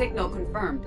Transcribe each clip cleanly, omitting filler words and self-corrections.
Signal confirmed.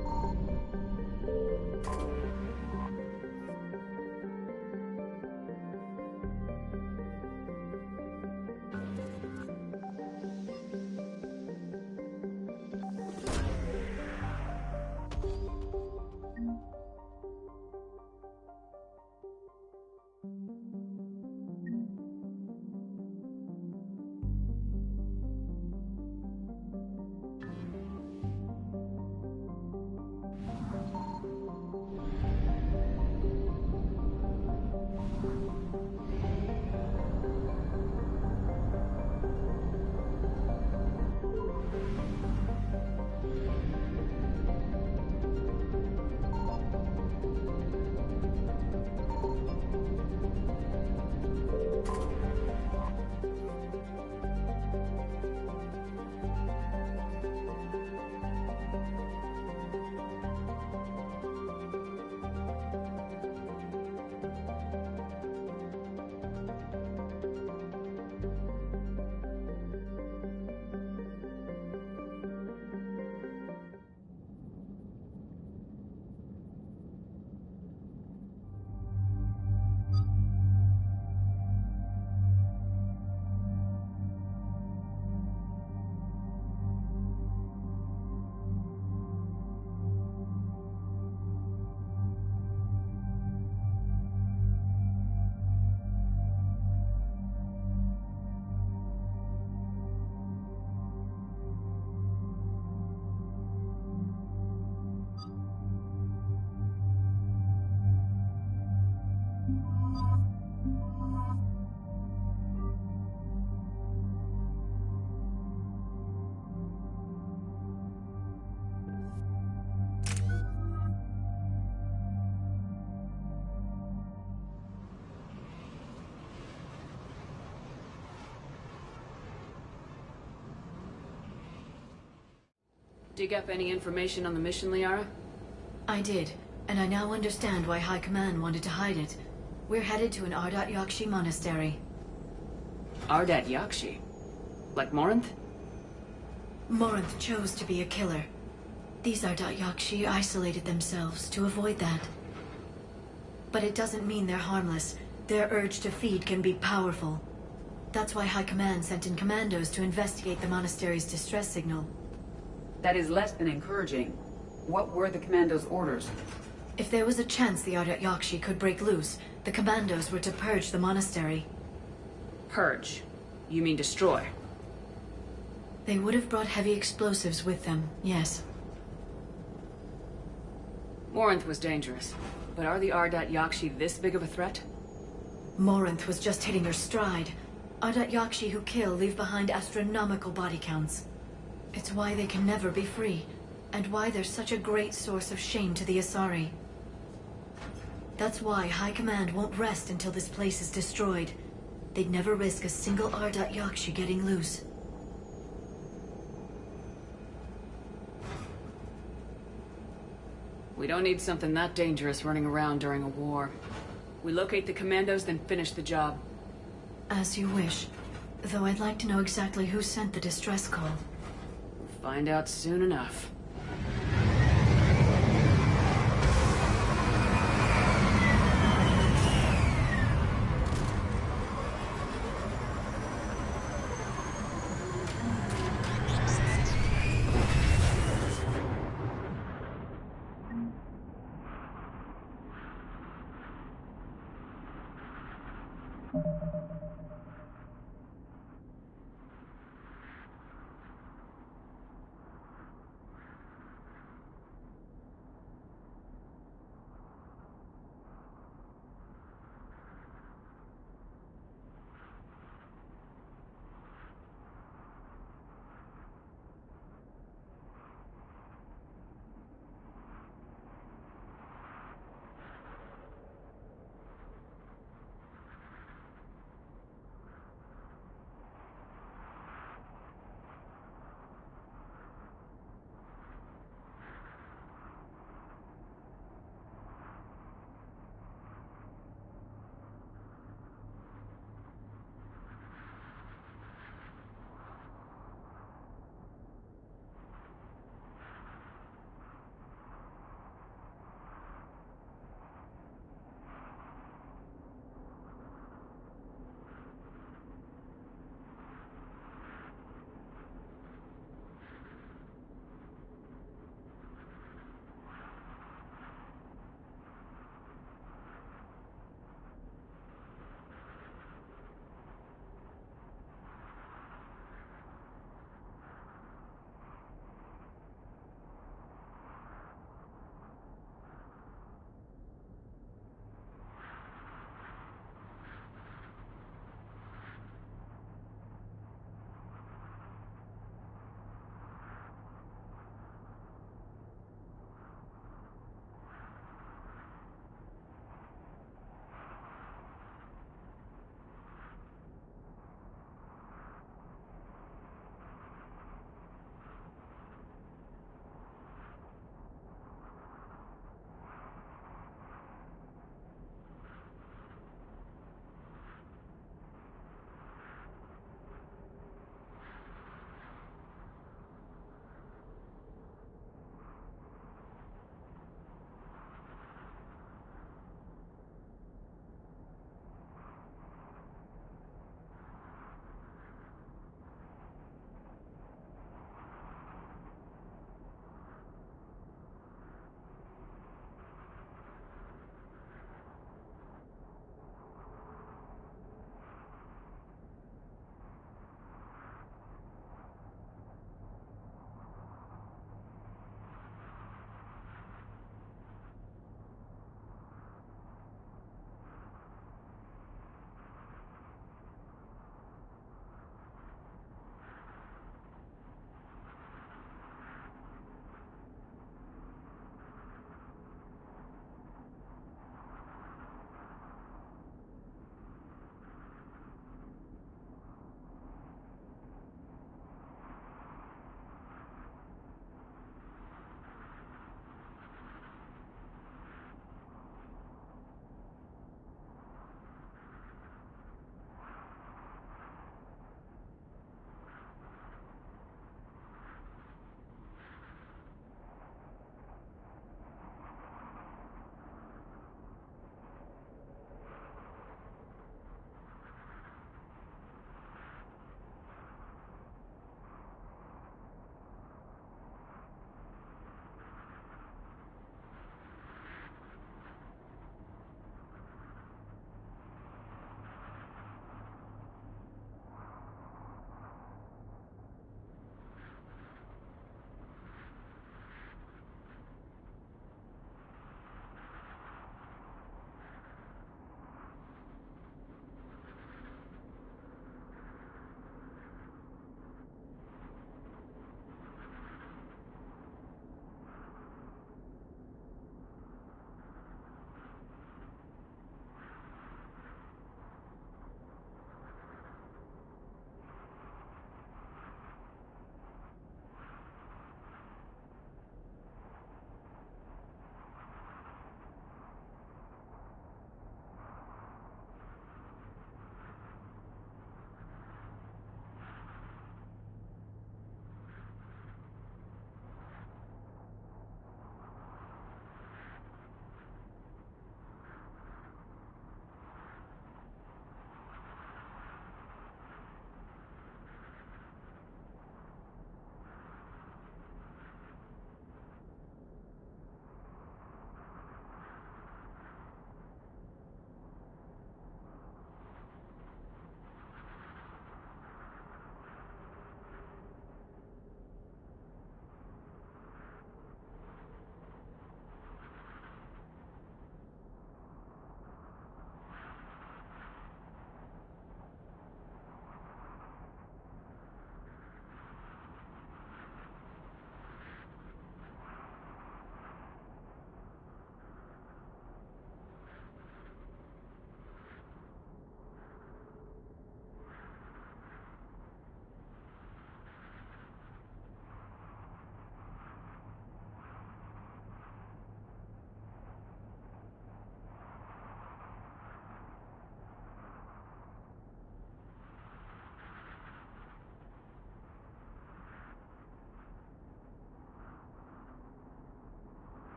Dig up any information on the mission, Liara? I did, and I now understand why High Command wanted to hide it. We're headed to an Ardat Yakshi monastery. Ardat Yakshi? Like Morinth? Morinth chose to be a killer. These Ardat Yakshi isolated themselves to avoid that. But it doesn't mean they're harmless. Their urge to feed can be powerful. That's why High Command sent in commandos to investigate the monastery's distress signal. That is less than encouraging. What were the commandos' orders? If there was a chance the Ardat Yakshi could break loose, the commandos were to purge the monastery. Purge? You mean destroy? They would have brought heavy explosives with them, yes. Morinth was dangerous, but are the Ardat Yakshi this big of a threat? Morinth was just hitting her stride. Ardat Yakshi who kill leave behind astronomical body counts. It's why they can never be free, and why they're such a great source of shame to the Asari. That's why High Command won't rest until this place is destroyed. They'd never risk a single Ardat Yakshi getting loose. We don't need something that dangerous running around during a war. We locate the commandos, then finish the job. As you wish. Though I'd like to know exactly who sent the distress call. Find out soon enough.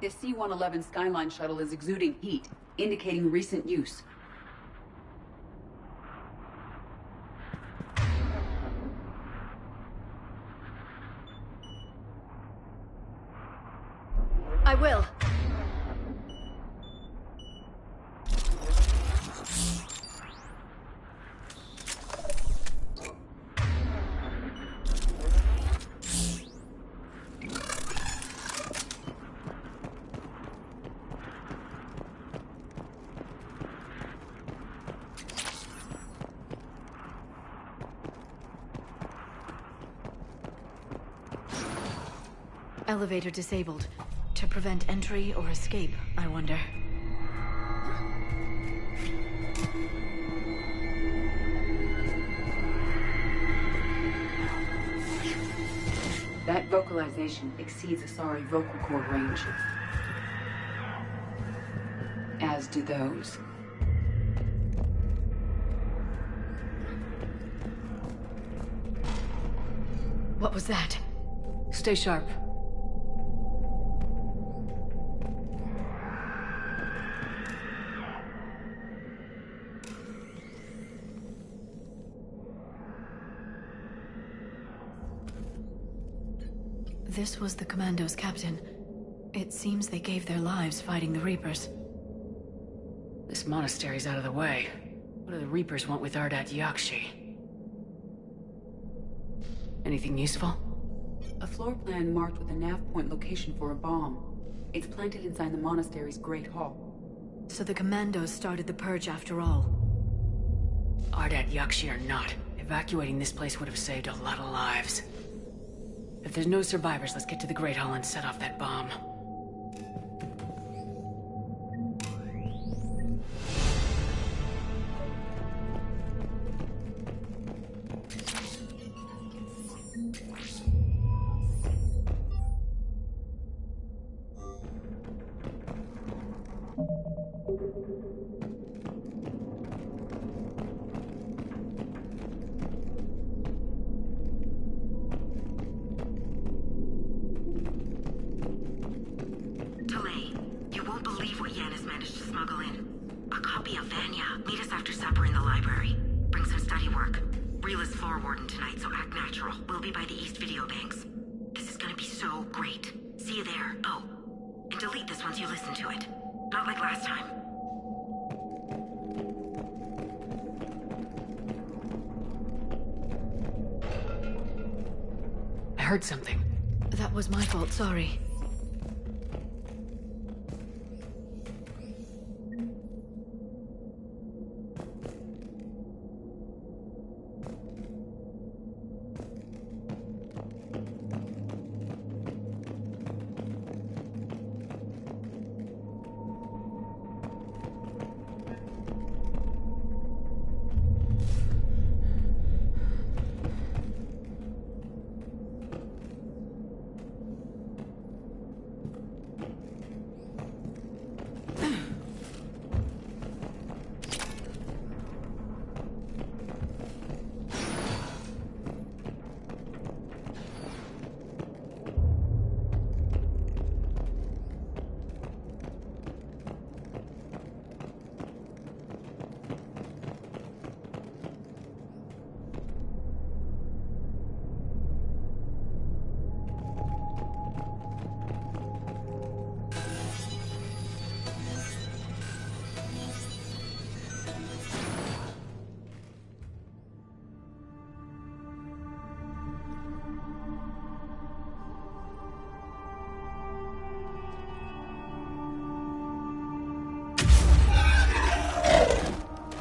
The C-111 Skyline shuttle is exuding heat, indicating recent use. I will. Elevator disabled. To prevent entry or escape, I wonder. That vocalization exceeds Asari vocal cord range. As do those. What was that? Stay sharp. This was the Commando's captain. It seems they gave their lives fighting the Reapers. This monastery's out of the way. What do the Reapers want with Ardat Yakshi? Anything useful? A floor plan marked with a nav point location for a bomb. It's planted inside the monastery's Great Hall. So the Commandos started the purge after all. Ardat Yakshi or not, evacuating this place would have saved a lot of lives. If there's no survivors, let's get to the Great Hall and set off that bomb. I heard something. That was my fault, sorry.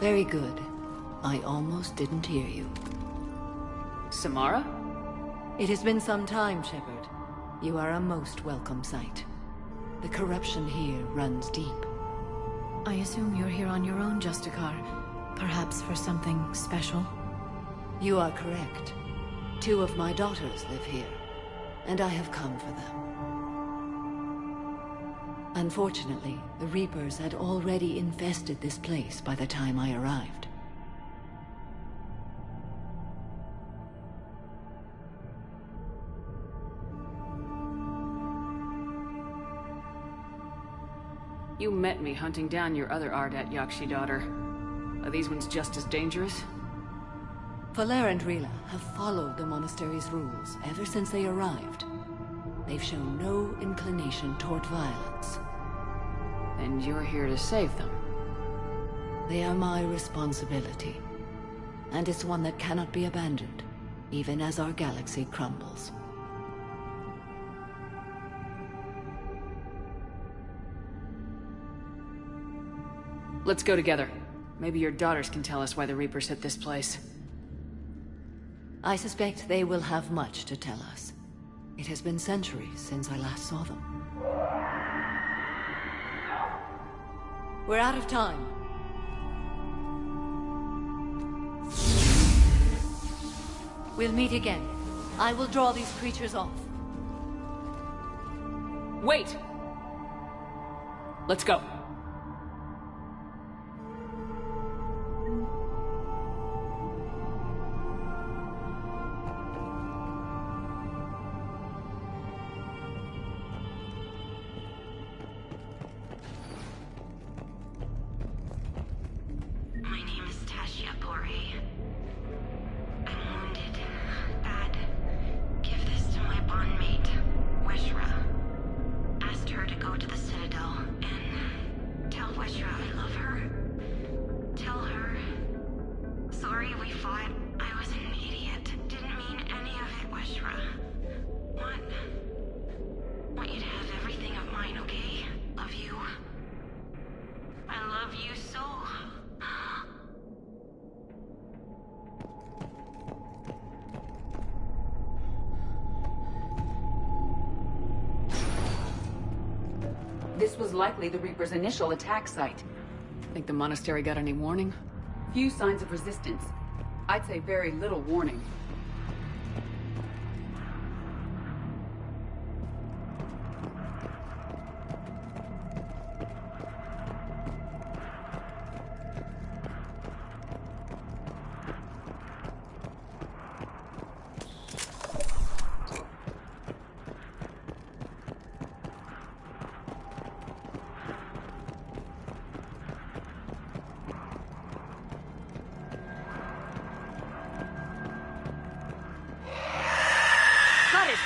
Very good. I almost didn't hear you. Samara? It has been some time, Shepard. You are a most welcome sight. The corruption here runs deep. I assume you're here on your own, Justicar. Perhaps for something special? You are correct. 2 of my daughters live here, and I have come for them. Unfortunately, the Reapers had already infested this place by the time I arrived. You met me hunting down your other Ardat Yakshi daughter. Are these ones just as dangerous? Falere and Rila have followed the monastery's rules ever since they arrived. They've shown no inclination toward violence. And you're here to save them. They are my responsibility. And it's one that cannot be abandoned, even as our galaxy crumbles. Let's go together. Maybe your daughters can tell us why the Reapers hit this place. I suspect they will have much to tell us. It has been centuries since I last saw them. We're out of time. We'll meet again. I will draw these creatures off. Wait! Let's go. This was likely the Reaper's initial attack site. Think the monastery got any warning? Few signs of resistance. I'd say very little warning.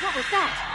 What was that?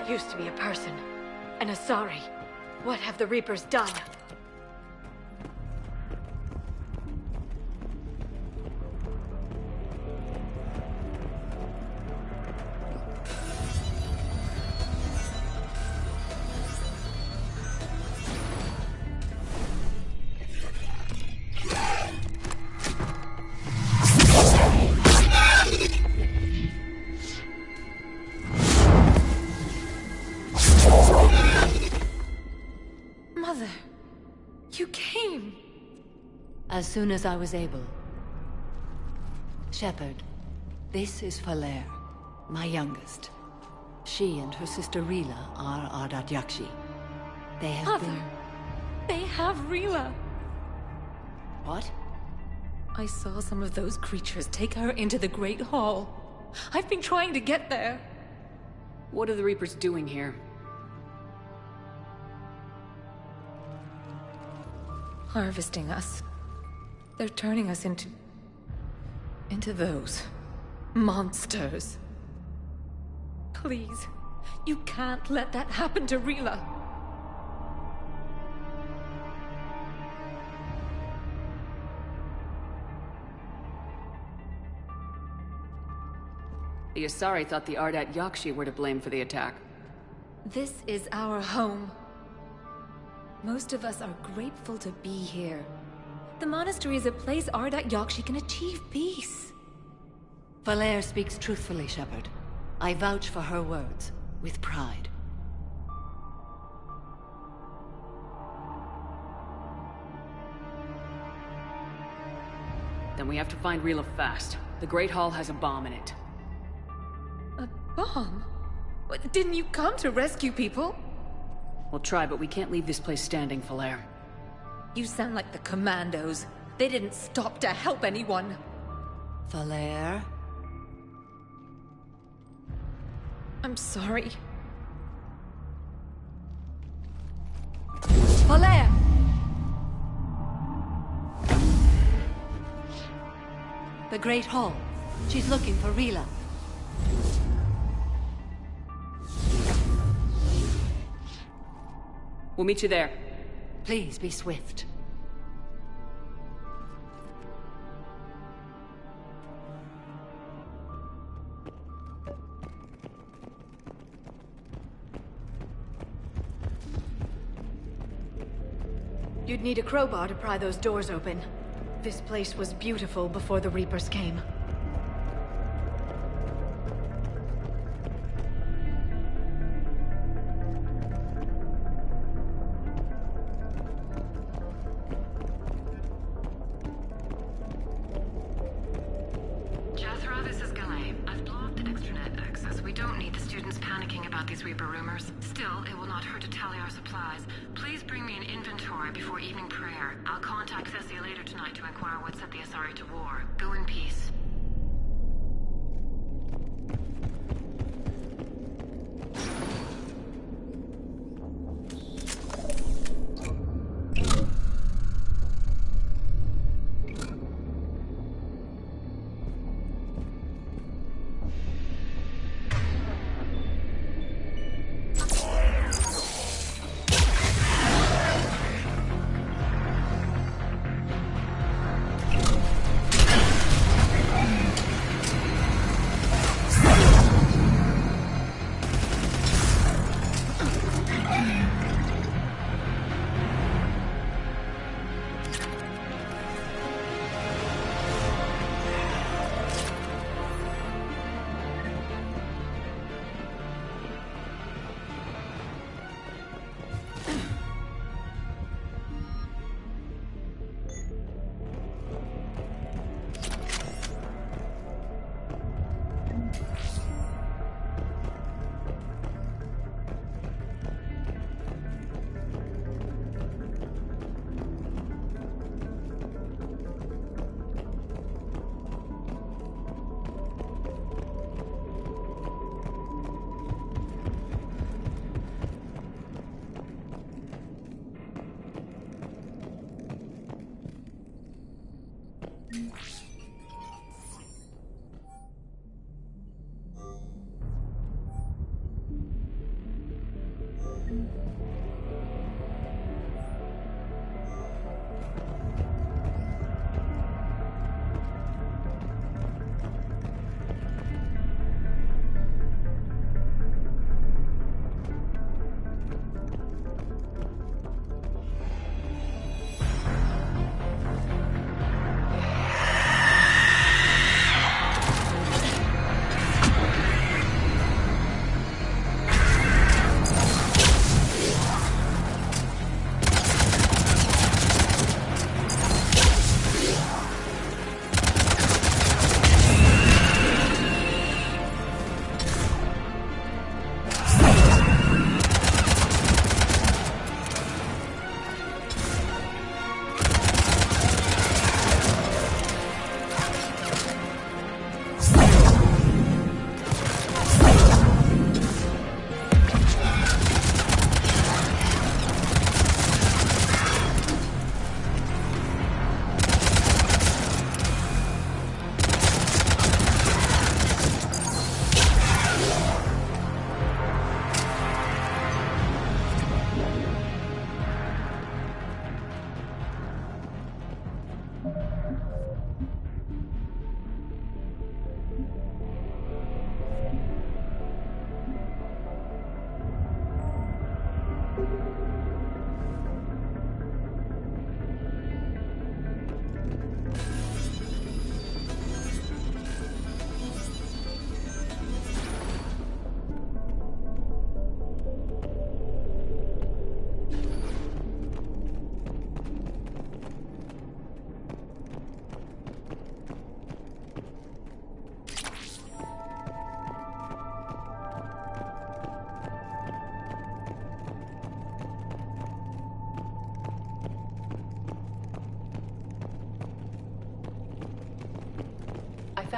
Used to be a person. An Asari. What have the Reapers done? You came! As soon as I was able. Shepard, this is Falere, my youngest. She and her sister Rila are Ardat Yakshi. They have been... They have Rila! What? I saw some of those creatures take her into the Great Hall. I've been trying to get there. What are the Reapers doing here? Harvesting us. They're turning us into those monsters. Please, you can't let that happen to Rila. The Asari thought the Ardat Yakshi were to blame for the attack. This is our home. Most of us are grateful to be here. The monastery is a place Ardat Yakshi can achieve peace. Valere speaks truthfully, Shepard. I vouch for her words, with pride. Then we have to find Rila fast. The Great Hall has a bomb in it. A bomb? What, didn't you come to rescue people? We'll try, but we can't leave this place standing, Valere. You sound like the Commandos. They didn't stop to help anyone. Valere? I'm sorry. Valere! The Great Hall. She's looking for Rila. We'll meet you there. Please be swift. You'd need a crowbar to pry those doors open. This place was beautiful before the Reapers came. Jethro, this is Galay. I've blocked extranet access. We don't need the students panicking about these Reaper rumors. Still, it will not hurt to tally our supplies. Please bring me an inventory before evening prayer. I'll contact Cessia later tonight to inquire what set the Asari to war. Go in peace.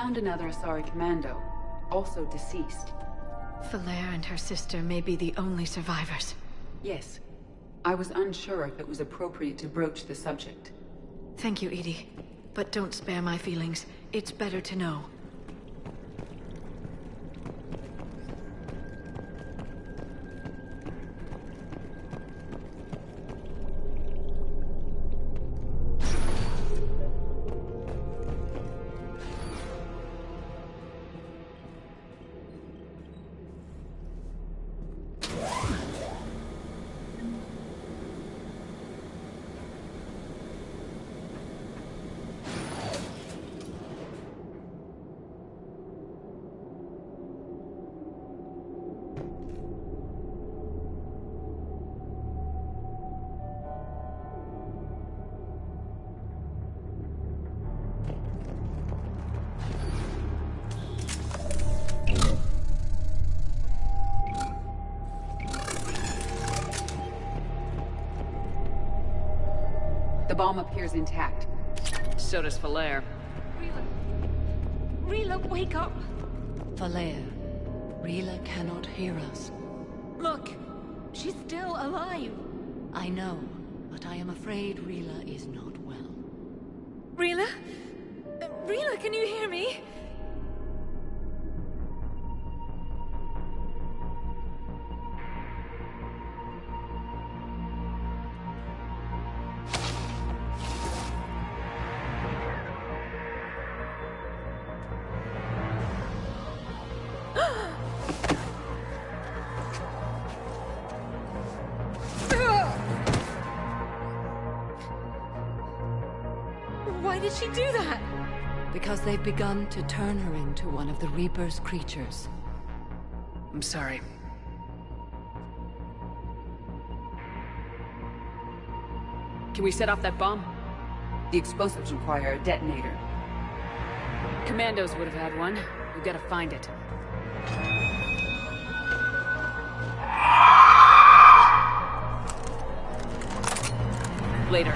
found another Asari commando, also deceased. Falaire and her sister may be the only survivors. Yes. I was unsure if it was appropriate to broach the subject. Thank you, Edie. But don't spare my feelings. It's better to know. The bomb appears intact. So does Falaire. Rila, wake up! Falaire, Rila cannot hear us. Look, she's still alive. I know, but I am afraid Rila is not well. Rila? Rila, can you hear me? Why did she do that? Because they've begun to turn her into one of the Reaper's creatures. I'm sorry. Can we set off that bomb? The explosives require a detonator. Commandos would have had one. We've got to find it. Later.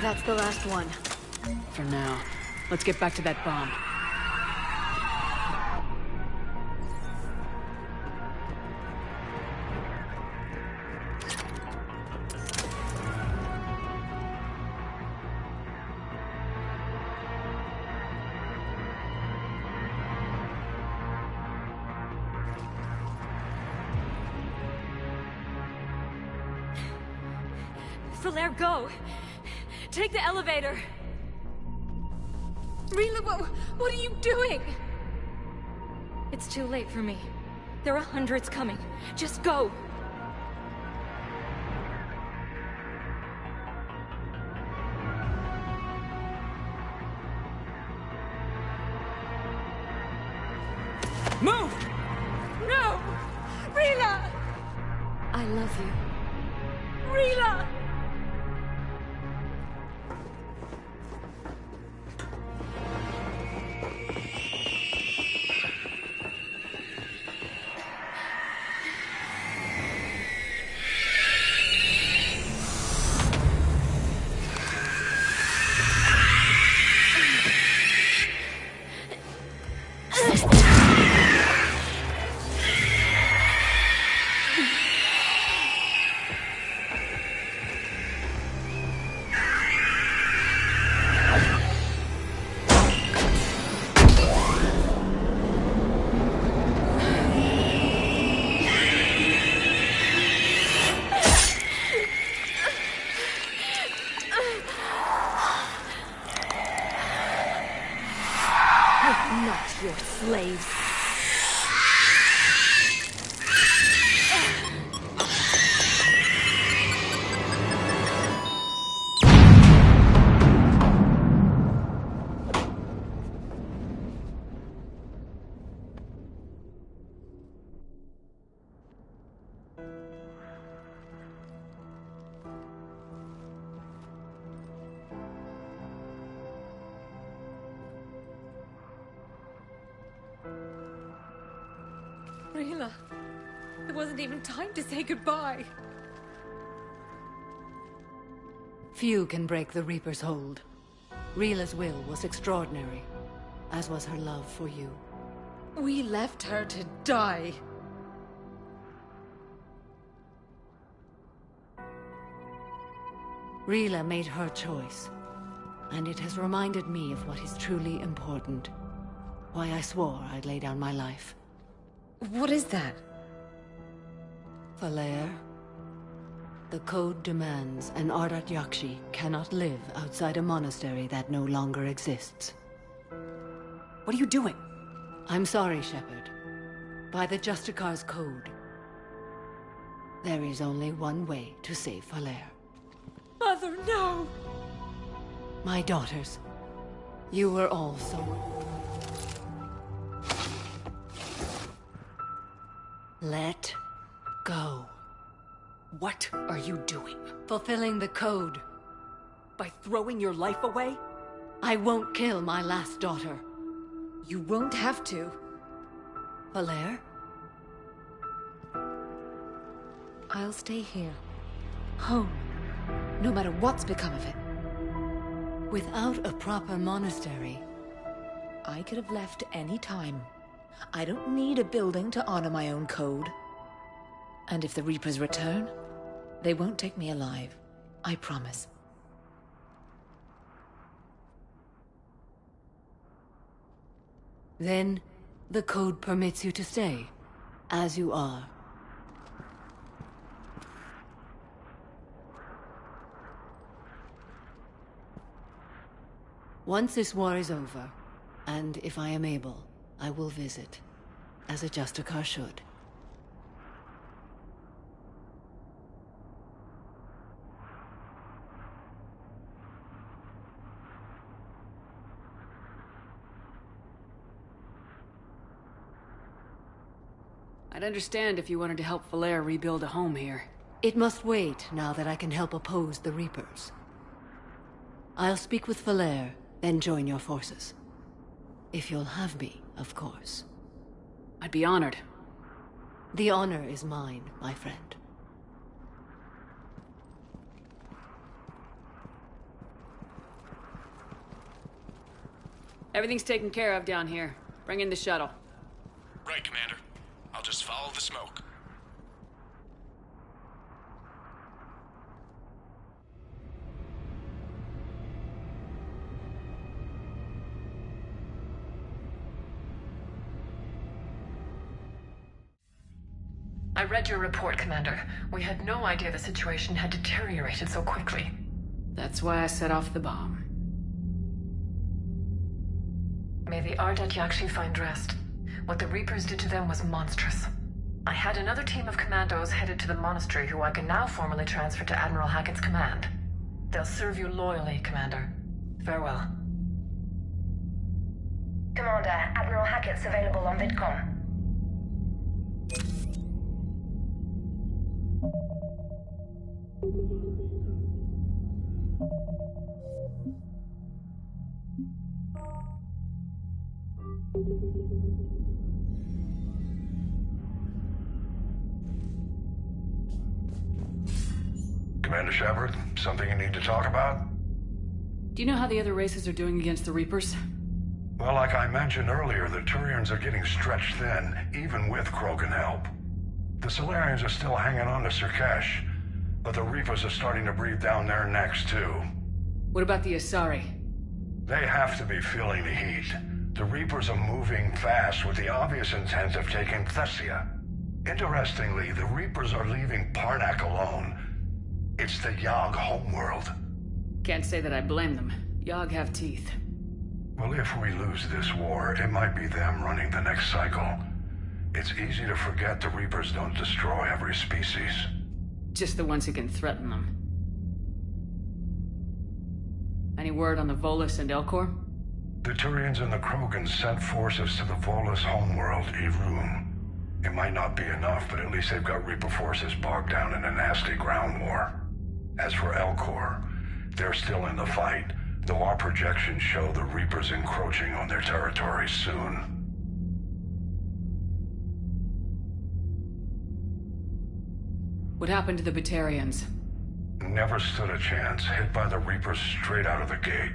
That's the last one. For now. Let's get back to that bomb. Falaire, go! Take the elevator! Rila, what are you doing? It's too late for me. There are hundreds coming. Just go! Move! No! Rila! I love you. Rila! Not your slaves. Rila, there wasn't even time to say goodbye. Few can break the Reaper's hold. Rila's will was extraordinary, as was her love for you. We left her to die. Rila made her choice, and it has reminded me of what is truly important. Why I swore I'd lay down my life. What is that? Falere, the code demands an Ardat Yakshi cannot live outside a monastery that no longer exists. What are you doing? I'm sorry, Shepard. By the Justicar's code, there is only one way to save Falere. Mother, no! My daughters, you were all so... Let go. What are you doing? Fulfilling the code. By throwing your life away? I won't kill my last daughter. You won't have to. Falere? I'll stay here. Home. No matter what's become of it. Without a proper monastery... I could have left any time. I don't need a building to honor my own code. And if the Reapers return, they won't take me alive. I promise. Then, the code permits you to stay, as you are. Once this war is over, and if I am able, I will visit, as a Justicar should. I'd understand if you wanted to help Falere rebuild a home here. It must wait now that I can help oppose the Reapers. I'll speak with Falere, then join your forces. If you'll have me, of course. I'd be honored. The honor is mine, my friend. Everything's taken care of down here. Bring in the shuttle. Right, Commander. I'll just follow the smoke. I read your report, Commander. We had no idea the situation had deteriorated so quickly. That's why I set off the bomb. May the Ardat Yakshi find rest. What the Reapers did to them was monstrous. I had another team of commandos headed to the monastery who I can now formally transfer to Admiral Hackett's command. They'll serve you loyally, Commander. Farewell. Commander, Admiral Hackett's available on VidCom. Commander Shepard, something you need to talk about? Do you know how the other races are doing against the Reapers? Well, like I mentioned earlier, the Turians are getting stretched thin, even with Krogan help. The Solarians are still hanging on to Surkesh, but the Reapers are starting to breathe down their necks, too. What about the Asari? They have to be feeling the heat. The Reapers are moving fast with the obvious intent of taking Thessia. Interestingly, the Reapers are leaving Parnak alone. It's the Yogg homeworld. Can't say that I blame them. Yogg have teeth. Well, if we lose this war, it might be them running the next cycle. It's easy to forget the Reapers don't destroy every species. Just the ones who can threaten them. Any word on the Volus and Elcor? The Turians and the Krogans sent forces to the Volus homeworld, Irun. It might not be enough, but at least they've got Reaper forces bogged down in a nasty ground war. As for Elcor, they're still in the fight, though our projections show the Reapers encroaching on their territory soon. What happened to the Batarians? Never stood a chance, hit by the Reapers straight out of the gate.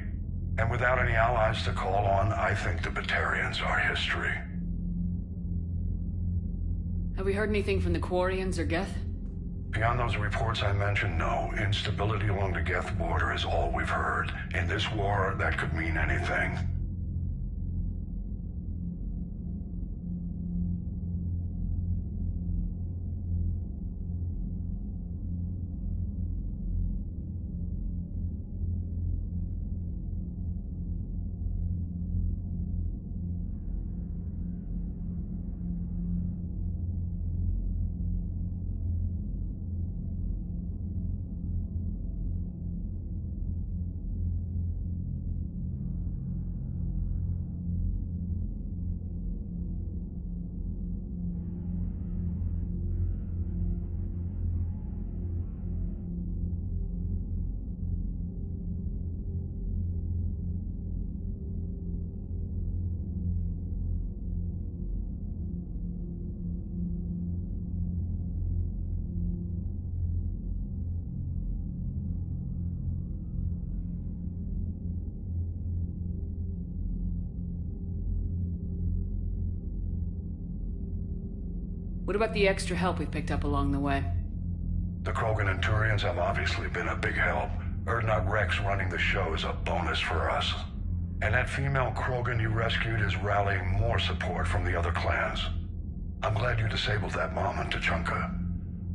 And without any allies to call on, I think the Batarians are history. Have we heard anything from the Quarians or Geth? Beyond those reports I mentioned, no. Instability along the Geth border is all we've heard. In this war, that could mean anything. What about the extra help we picked up along the way? The Krogan and Turians have obviously been a big help. Dreadnought Rex running the show is a bonus for us. And that female Krogan you rescued is rallying more support from the other clans. I'm glad you disabled that bomb in Tuchanka.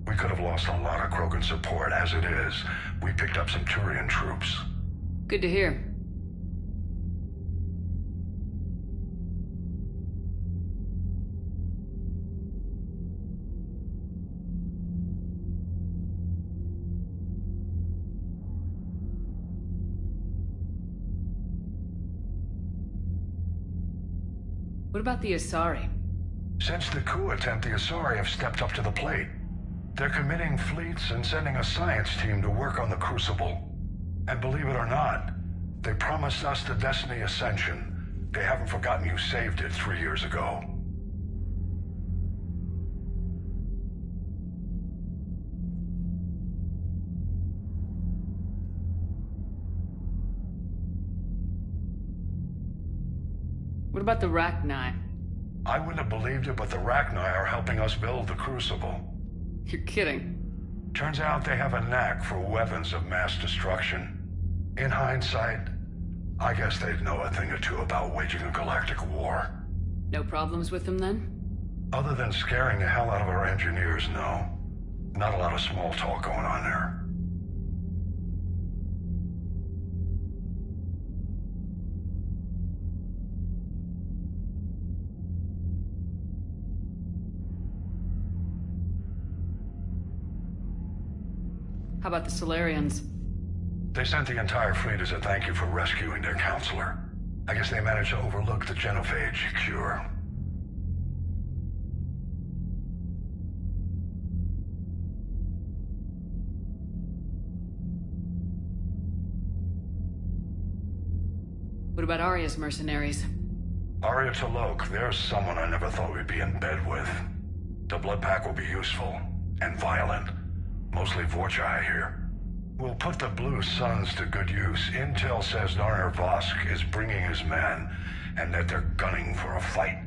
We could have lost a lot of Krogan support. As it is, we picked up some Turian troops. Good to hear. What about the Asari? Since the coup attempt, the Asari have stepped up to the plate. They're committing fleets and sending a science team to work on the Crucible. And believe it or not, they promised us the Destiny Ascension. They haven't forgotten you saved it 3 years ago. What about the Rachni? I wouldn't have believed it, but the Rachni are helping us build the Crucible. You're kidding. Turns out they have a knack for weapons of mass destruction. In hindsight, I guess they'd know a thing or two about waging a galactic war. No problems with them then? Other than scaring the hell out of our engineers, no. Not a lot of small talk going on there. How about the Solarians? They sent the entire fleet as a thank you for rescuing their counselor. I guess they managed to overlook the genophage cure. What about Arya's mercenaries? Arya T'Loak, there's someone I never thought we'd be in bed with. The Blood Pack will be useful, and violent. Mostly Vorcha, I hear. We'll put the Blue Suns to good use. Intel says Narner Vosk is bringing his men, and that they're gunning for a fight.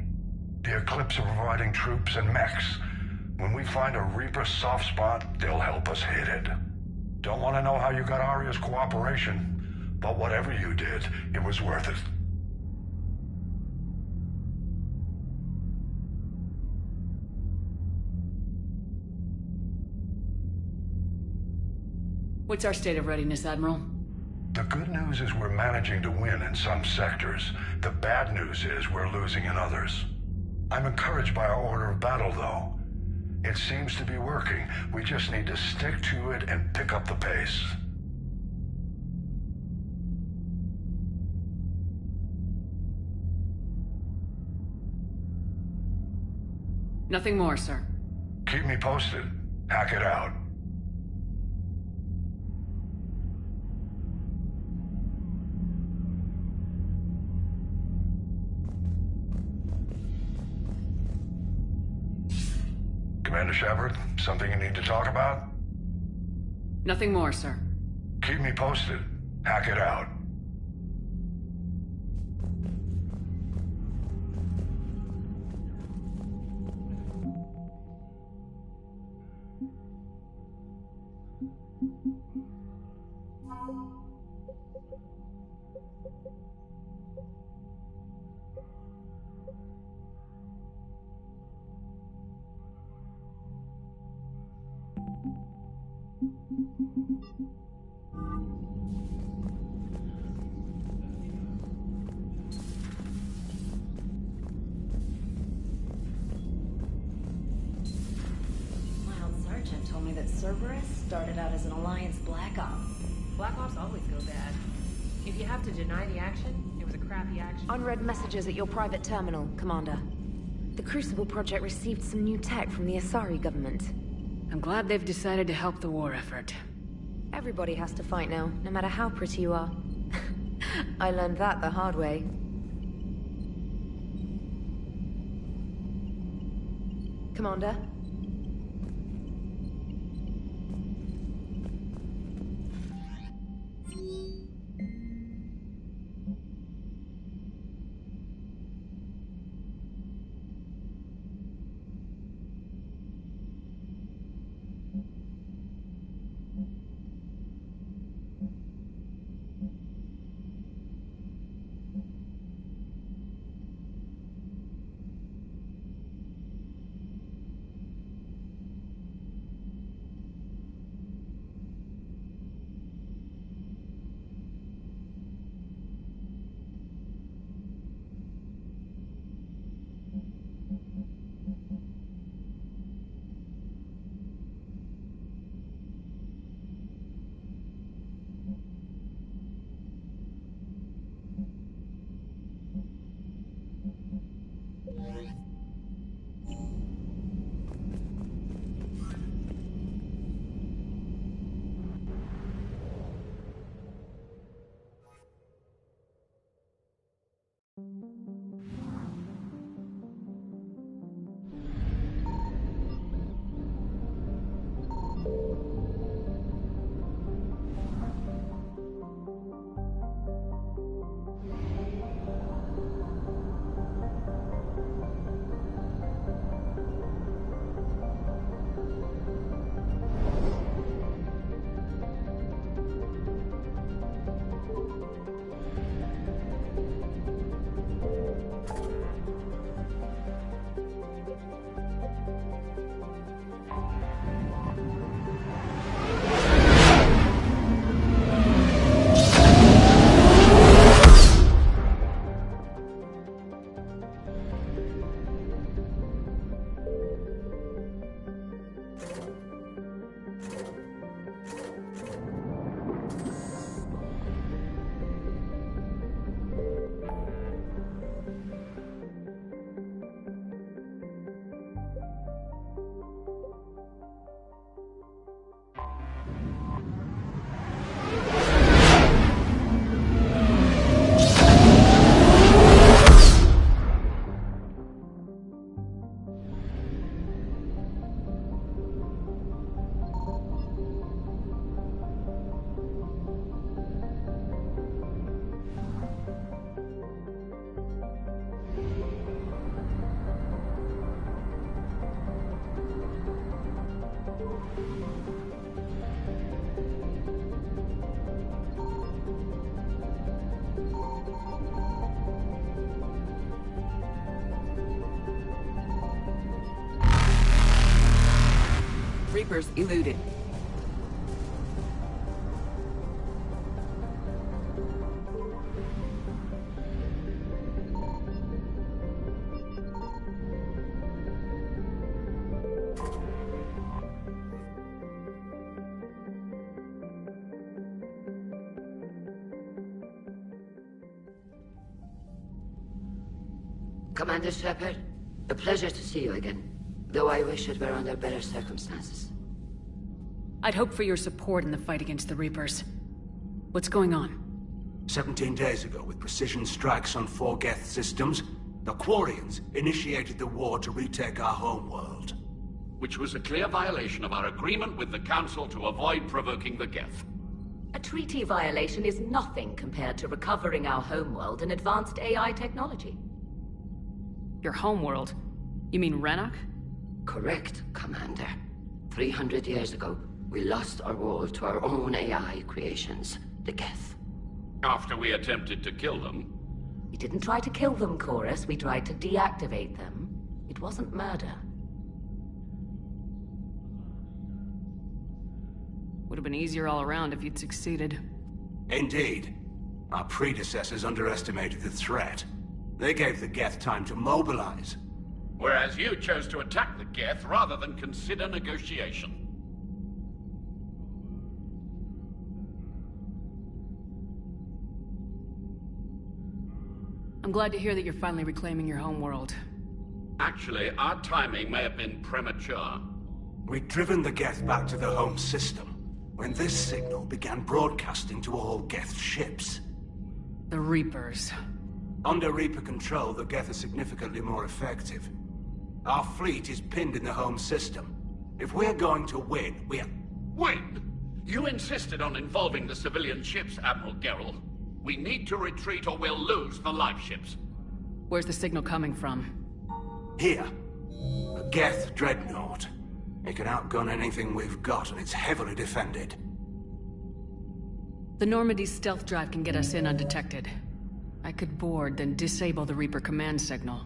The Eclipse are providing troops and mechs. When we find a Reaper soft spot, they'll help us hit it. Don't want to know how you got Arya's cooperation, but whatever you did, it was worth it. What's our state of readiness, Admiral? The good news is we're managing to win in some sectors. The bad news is we're losing in others. I'm encouraged by our order of battle, though. It seems to be working. We just need to stick to it and pick up the pace. Nothing more, sir. Keep me posted. Hack it out. Commander Shepard, something you need to talk about? Nothing more, sir. Keep me posted. Hack it out. Told me that Cerberus started out as an Alliance Black Op. Black Ops always go bad. If you have to deny the action, it was a crappy action. Unread messages at your private terminal, Commander. The Crucible Project received some new tech from the Asari government. I'm glad they've decided to help the war effort. Everybody has to fight now, no matter how pretty you are. I learned that the hard way. Commander? Reapers eluded. Commander Shepard, a pleasure to see you again. Though I wish it were under better circumstances. I'd hoped for your support in the fight against the Reapers. What's going on? 17 days ago, with precision strikes on 4 Geth systems, the Quarians initiated the war to retake our homeworld. Which was a clear violation of our agreement with the Council to avoid provoking the Geth. A treaty violation is nothing compared to recovering our homeworld and advanced AI technology. Your homeworld? You mean Renok? Correct, Commander. 300 years ago, we lost our world to our own AI creations, the Geth. After we attempted to kill them? We didn't try to kill them, Chorus. We tried to deactivate them. It wasn't murder. Would have been easier all around if you'd succeeded. Indeed. Our predecessors underestimated the threat. They gave the Geth time to mobilize. Whereas you chose to attack the Geth rather than consider negotiation. I'm glad to hear that you're finally reclaiming your homeworld. Actually, our timing may have been premature. We'd driven the Geth back to the home system, when this signal began broadcasting to all Geth ships. The Reapers. Under Reaper control, the Geth are significantly more effective. Our fleet is pinned in the home system. If we're going to win, Win? You insisted on involving the civilian ships, Admiral Gerrel. We need to retreat or we'll lose the live ships. Where's the signal coming from? Here. A Geth Dreadnought. It can outgun anything we've got, and it's heavily defended. The Normandy's stealth drive can get us in undetected. I could board, then disable the Reaper command signal.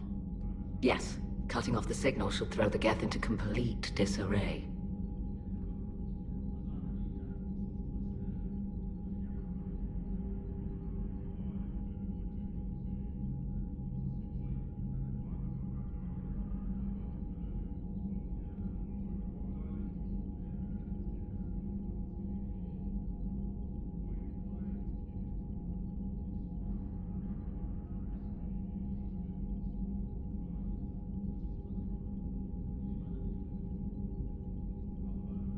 Yes. Cutting off the signal should throw the Geth into complete disarray.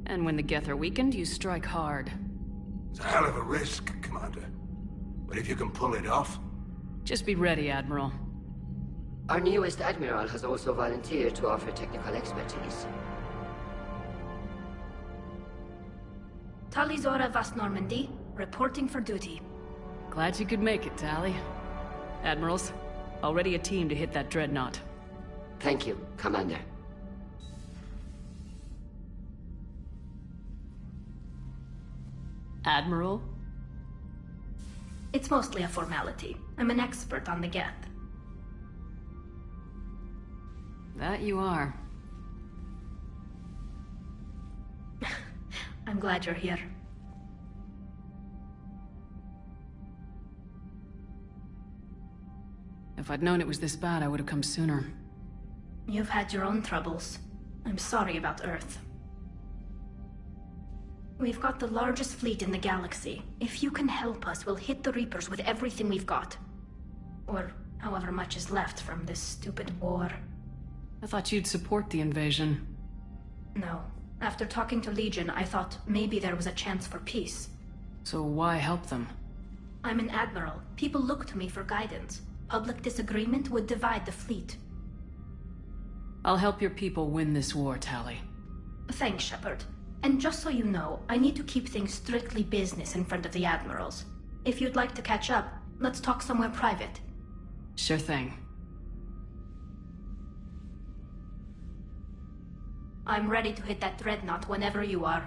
And when the Geth are weakened, you strike hard. It's a hell of a risk, Commander. But if you can pull it off... Just be ready, Admiral. Our newest Admiral has also volunteered to offer technical expertise. Talizora Vast Normandy, reporting for duty. Glad you could make it, Tally. Admirals, already a team to hit that Dreadnought. Thank you, Commander. Admiral? It's mostly a formality. I'm an expert on the Geth. That you are. I'm glad you're here. If I'd known it was this bad, I would have come sooner. You've had your own troubles. I'm sorry about Earth. We've got the largest fleet in the galaxy. If you can help us, we'll hit the Reapers with everything we've got. Or however much is left from this stupid war. I thought you'd support the invasion. No. After talking to Legion, I thought maybe there was a chance for peace. So why help them? I'm an admiral. People look to me for guidance. Public disagreement would divide the fleet. I'll help your people win this war, Tally. Thanks, Shepard. And just so you know, I need to keep things strictly business in front of the admirals. If you'd like to catch up, let's talk somewhere private. Sure thing. I'm ready to hit that Dreadnought whenever you are.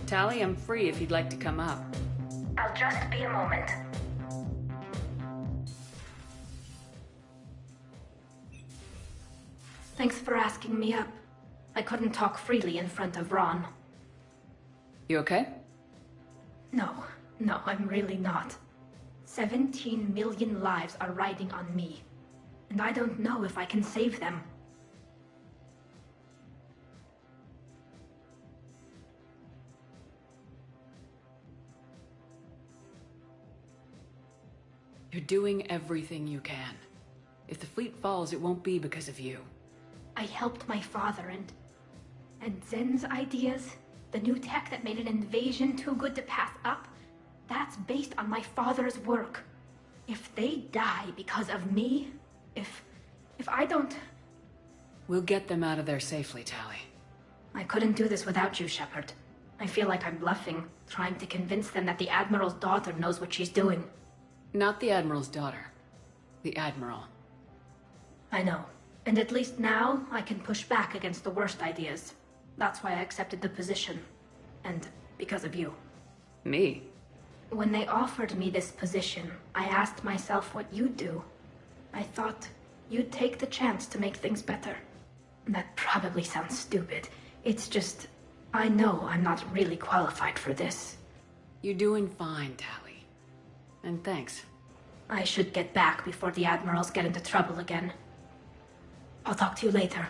Tally, I'm free if you'd like to come up. I'll just be a moment. Thanks for asking me up. I couldn't talk freely in front of Ron. You okay? No, I'm really not. 17 million lives are riding on me, and I don't know if I can save them. You're doing everything you can. If the fleet falls, it won't be because of you. I helped my father and Zen's ideas, the new tech that made an invasion too good to pass up, that's based on my father's work. If they die because of me, if I don't... We'll get them out of there safely, Tally. I couldn't do this without you, Shepard. I feel like I'm bluffing, trying to convince them that the Admiral's daughter knows what she's doing. Not the Admiral's daughter. The Admiral. I know. And at least now, I can push back against the worst ideas. That's why I accepted the position. And because of you. Me? When they offered me this position, I asked myself what you'd do. I thought you'd take the chance to make things better. That probably sounds stupid. It's just, I know I'm not really qualified for this. You're doing fine, Tally. And thanks. I should get back before the Admirals get into trouble again. I'll talk to you later.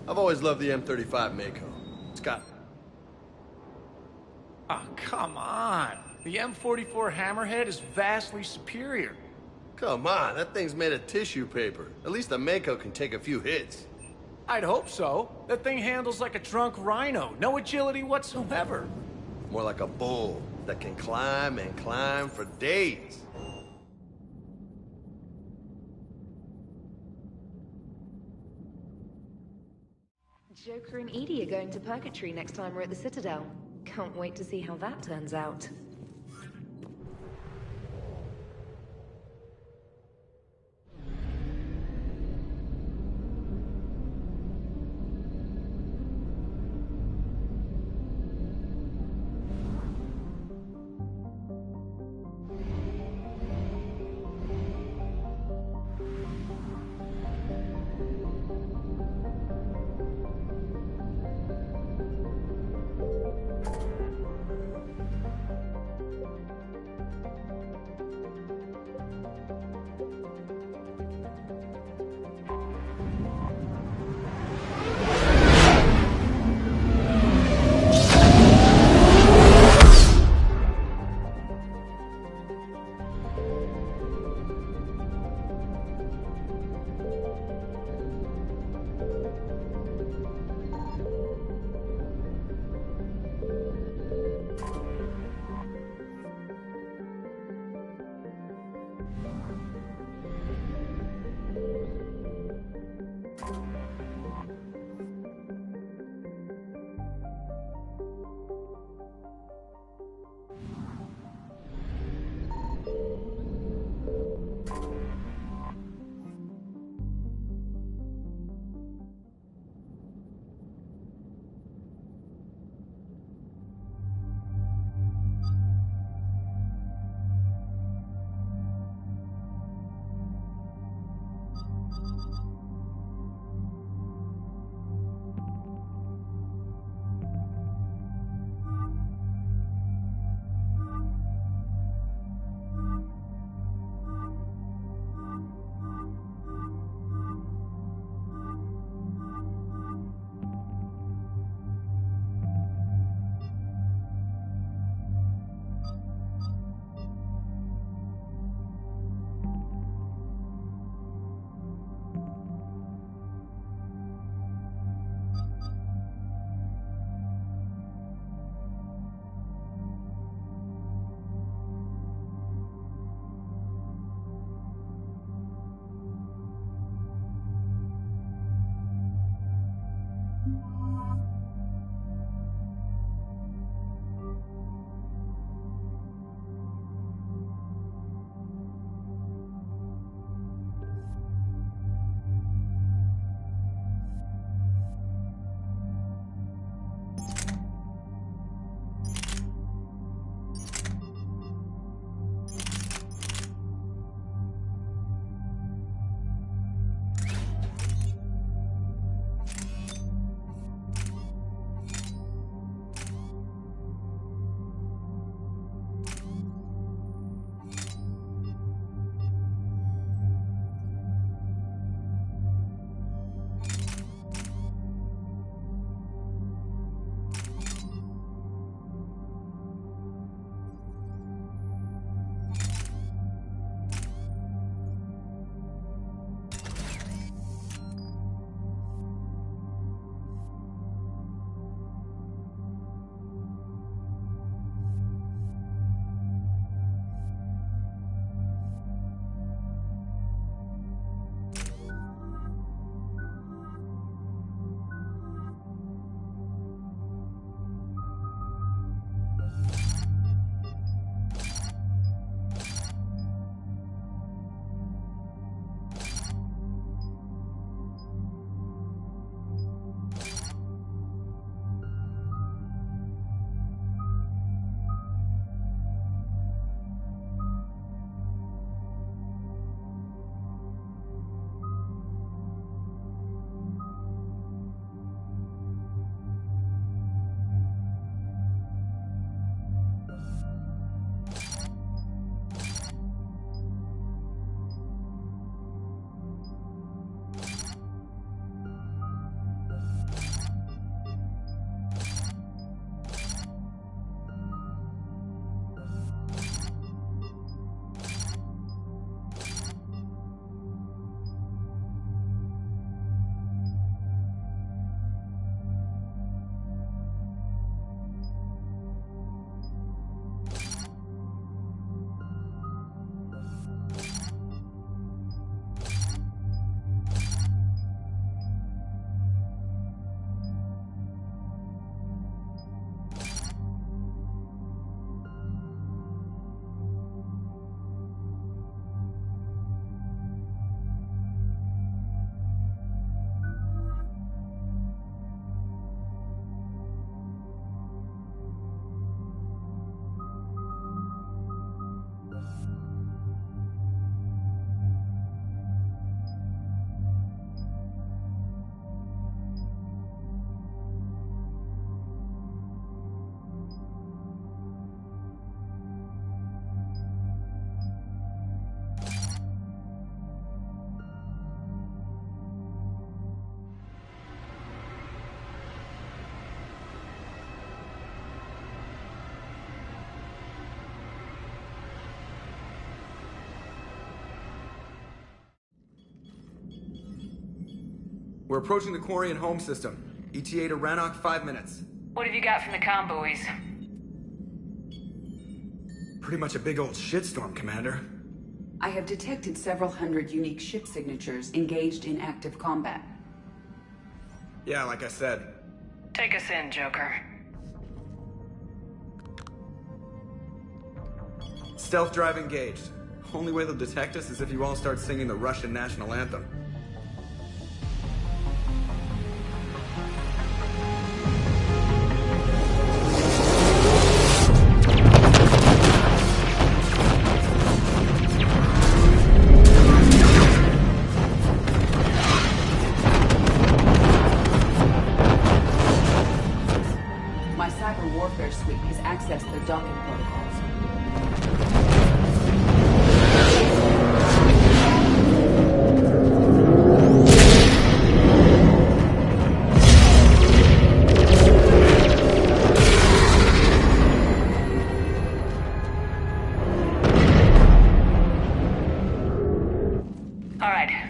I've always loved the M35 Mako. It's got... Oh, come on. The M44 Hammerhead is vastly superior. Come on, that thing's made of tissue paper. At least the Mako can take a few hits. I'd hope so. That thing handles like a drunk rhino. No agility whatsoever. More like a bull that can climb and climb for days. Joker and Edie are going to Purgatory next time we're at the Citadel. Can't wait to see how that turns out. We're approaching the quarry and home system. ETA to Rannoch, 5 minutes. What have you got from the comm buoys? Pretty much a big old shitstorm, Commander. I have detected several hundred unique ship signatures engaged in active combat. Yeah, like I said. Take us in, Joker. Stealth drive engaged. Only way they'll detect us is if you all start singing the Russian national anthem. My cyber warfare suite has accessed the docking protocols.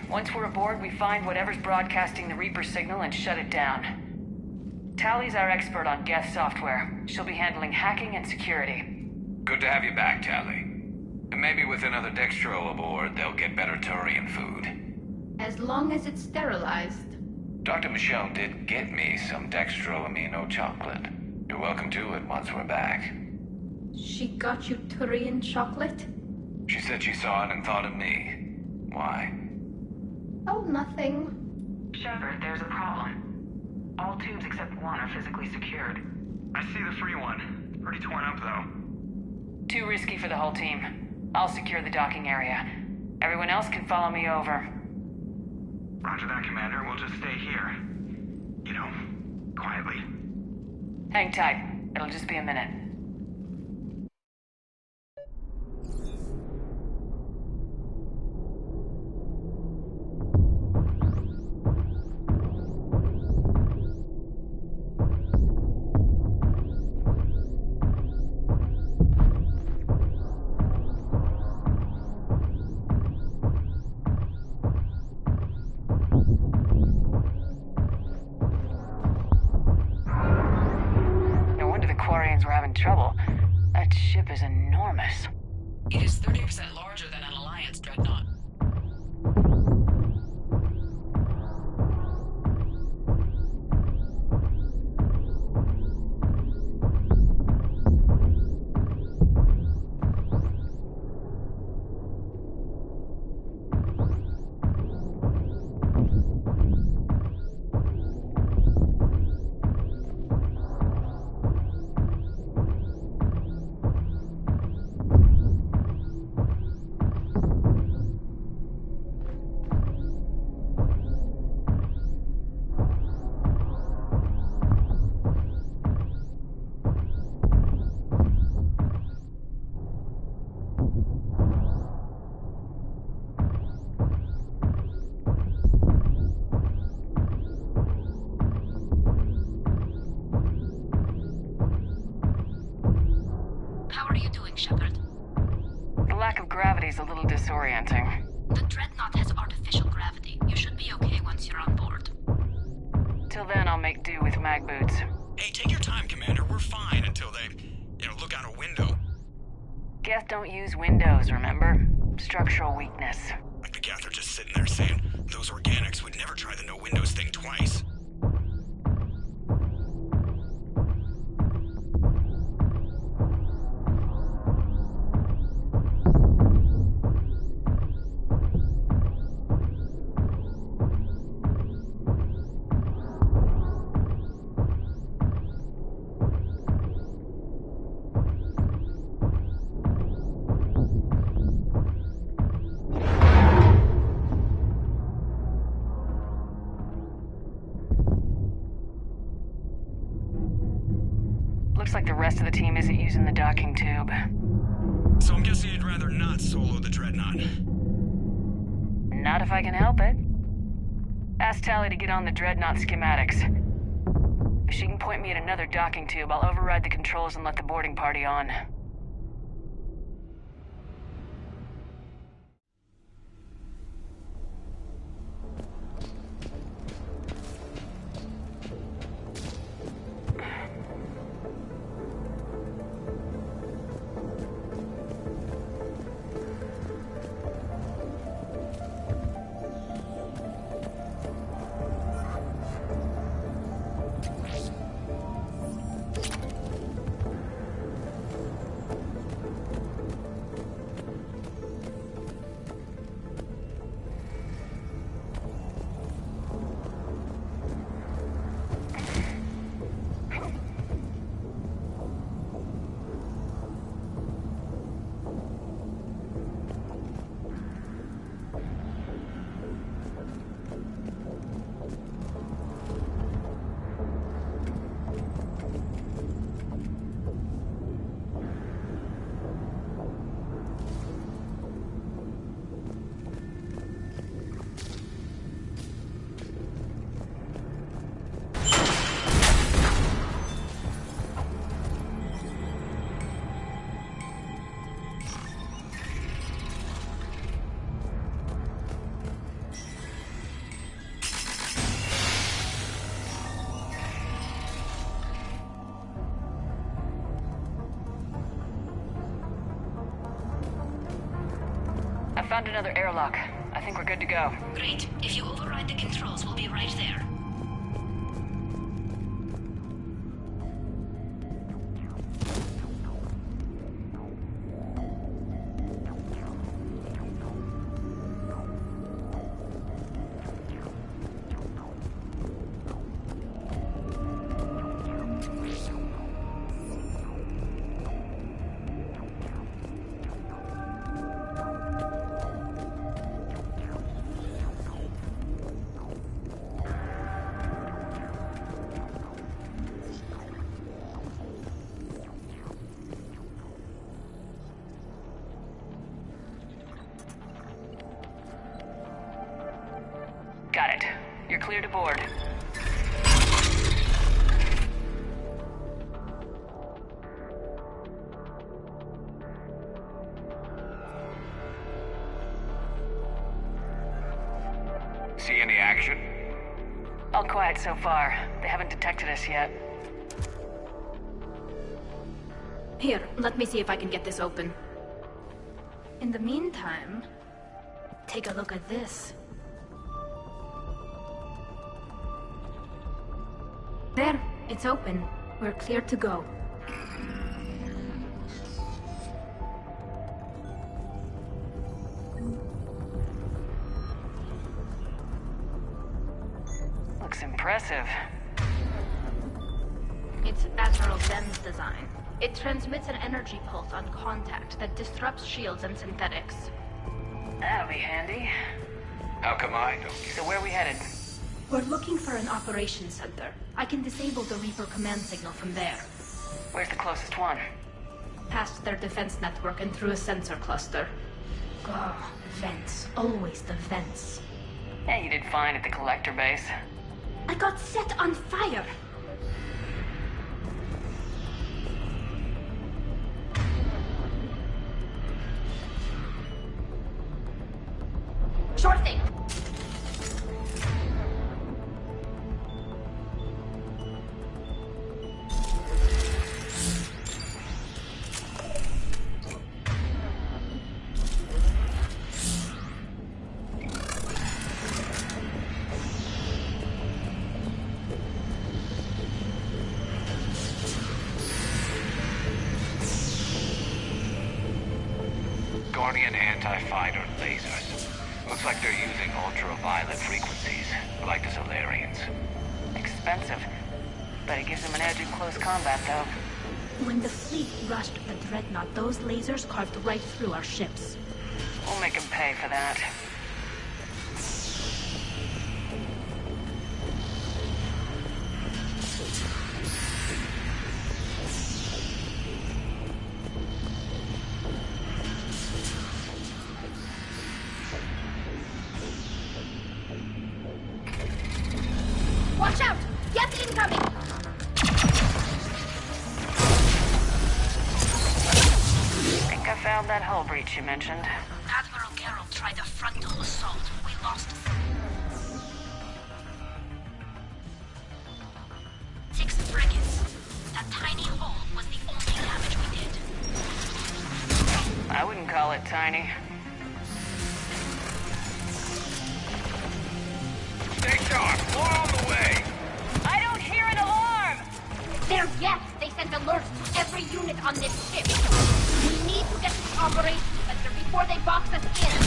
Once we're aboard, we find whatever's broadcasting the Reaper signal and shut it down. Tally's our expert on Geth software. She'll be handling hacking and security. Good to have you back, Tally. And maybe with another Dextro aboard, they'll get better Turian food. As long as it's sterilized. Dr. Michelle did get me some Dextro Amino chocolate. You're welcome to it once we're back. She got you Turian chocolate? She said she saw it and thought of me. Why? Oh, nothing. Shepard, there's a problem. All tubes except one are physically secured. I see the free one. It's pretty torn up, though. Too risky for the whole team. I'll secure the docking area. Everyone else can follow me over. Roger that, Commander. We'll just stay here. You know, quietly. Hang tight. It'll just be a minute. We're having trouble. That ship is enormous. It is 30% larger than an Alliance Dreadnought. Gravity's a little disorienting. The Dreadnought has artificial gravity. You should be okay once you're on board. Till then, I'll make do with mag boots. Hey, take your time, Commander. We're fine until they, look out a window. Geth don't use windows, remember? Structural weakness. Like the Geth are just sitting there saying, those organics would never try the no windows thing twice. Looks like the rest of the team isn't using the docking tube. So I'm guessing you'd rather not solo the Dreadnought. Not if I can help it. Ask Tally to get on the Dreadnought schematics. If she can point me at another docking tube, I'll override the controls and let the boarding party on. Found another airlock. I think we're good to go. Great. If you override the controls, we'll be right there. Got it. You're clear to board. See any action? All quiet so far. They haven't detected us yet. Here, let me see if I can get this open. In the meantime, take a look at this. There, it's open. We're clear to go. Looks impressive. It's Admiral Zen's design. It transmits an energy pulse on contact that disrupts shields and synthetics. That'll be handy. How come I don't? So where are we headed? We're looking for an operations center. I can disable the Reaper command signal from there. Where's the closest one? Past their defense network and through a sensor cluster. Oh, vents. Always the vents. Yeah, you did fine at the collector base. I got set on fire! Sure thing. Guardian anti-fighter lasers. Looks like they're using ultraviolet frequencies, like the Solarians. Expensive. But it gives them an edge in close combat, though. When the fleet rushed the Dreadnought, those lasers carved right through our ships. We'll make them pay for that. Watch out! Yes, incoming! Think I found that hull breach you mentioned. Admiral Geralt tried a frontal assault. We lost 6 frigates. That tiny hole was the only damage we did. I wouldn't call it tiny. Stay sharp! More on the way! I don't hear an alarm! They're yes! They sent alerts to every unit on this ship. We need to get to the operations center before they box us in.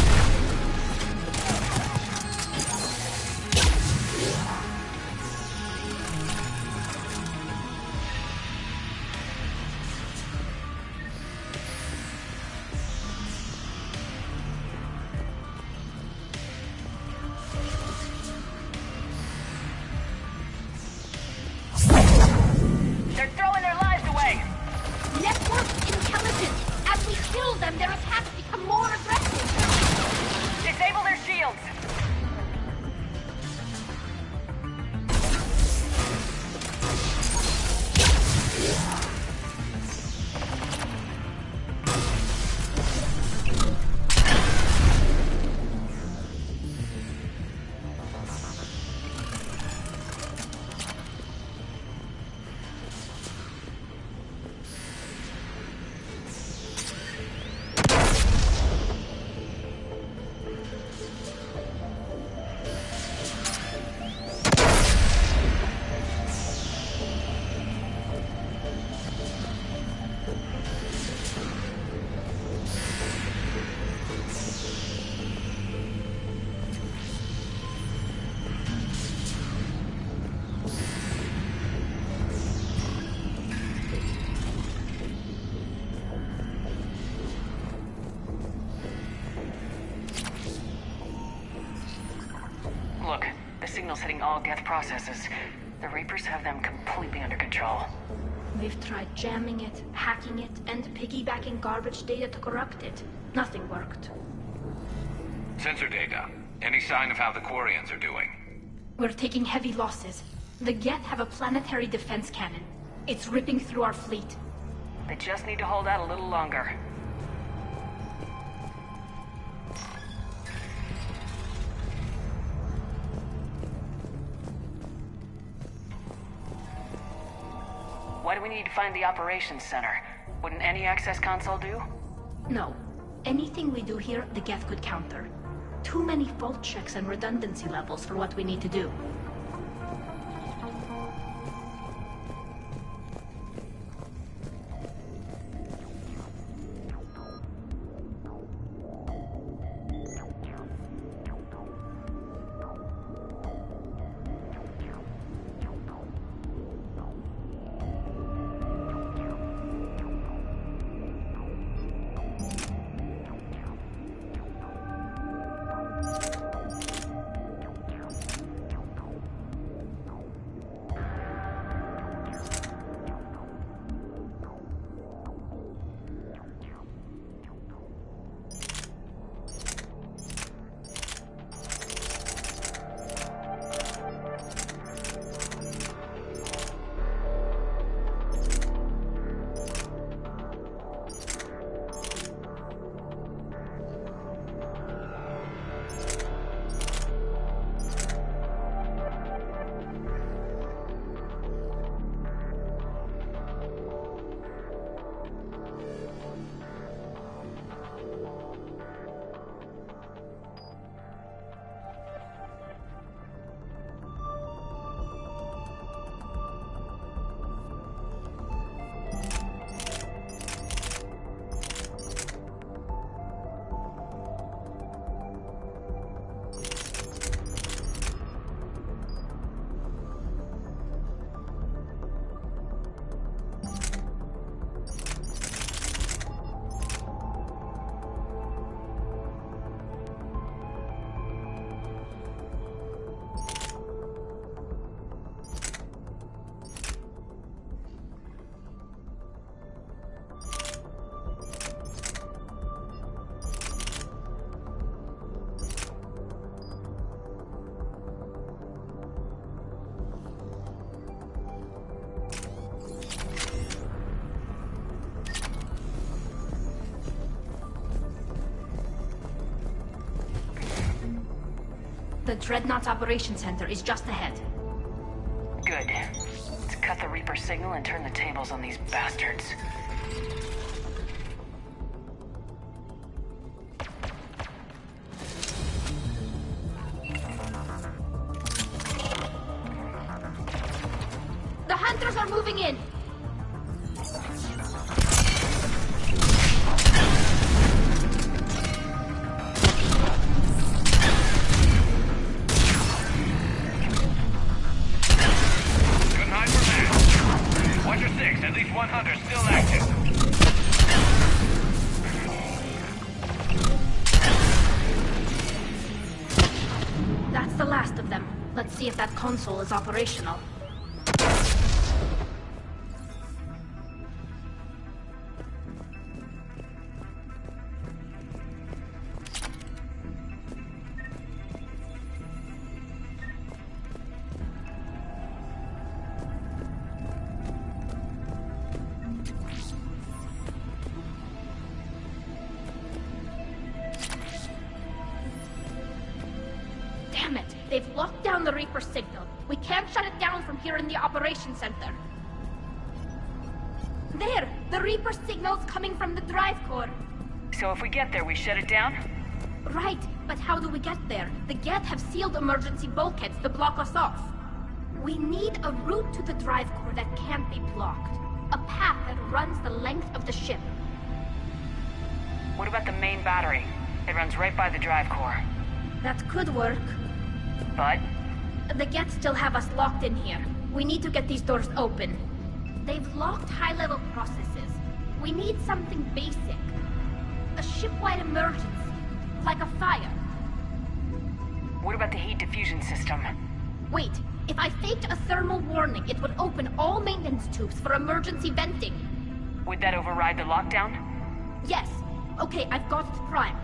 They're throwing their lives away! Network intelligence! As we kill them, their attacks become more aggressive! Disable their shields! signals hitting all Geth processes. The Reapers have them completely under control. We've tried jamming it, hacking it, and piggybacking garbage data to corrupt it. Nothing worked. Sensor data. Any sign of how the Quarians are doing? We're taking heavy losses. The Geth have a planetary defense cannon. It's ripping through our fleet. They just need to hold out a little longer. Why do we need to find the operations center? Wouldn't any access console do? No. Anything we do here, the Geth could counter. Too many fault checks and redundancy levels for what we need to do. The Dreadnought's operation center is just ahead. Good. Let's cut the Reaper signal and turn the tables on these bastards. The hunters are moving in! At least one hunter still active. That's the last of them. Let's see if that console is operational. Damn it! They've locked down the Reaper signal. We can't shut it down from here in the operations center. There! The Reaper signal's coming from the drive core. So if we get there, we shut it down? Right, but how do we get there? The Geth have sealed emergency bulkheads to block us off. We need a route to the drive core that can't be blocked. A path that runs the length of the ship. What about the main battery? It runs right by the drive core. That could work. But? The Geth still have us locked in here. We need to get these doors open. They've locked high-level processes. We need something basic. A ship-wide emergency. Like a fire. What about the heat diffusion system? Wait, if I faked a thermal warning, it would open all maintenance tubes for emergency venting. Would that override the lockdown? Yes. Okay, I've got it primed.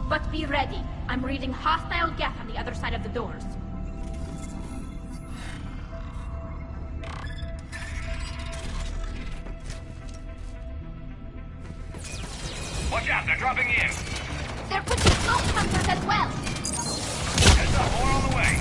But be ready. I'm reading hostile geth on the other side of the doors. Watch out, they're dropping in. There could be smoke hunters as well. Heads up, more on the way.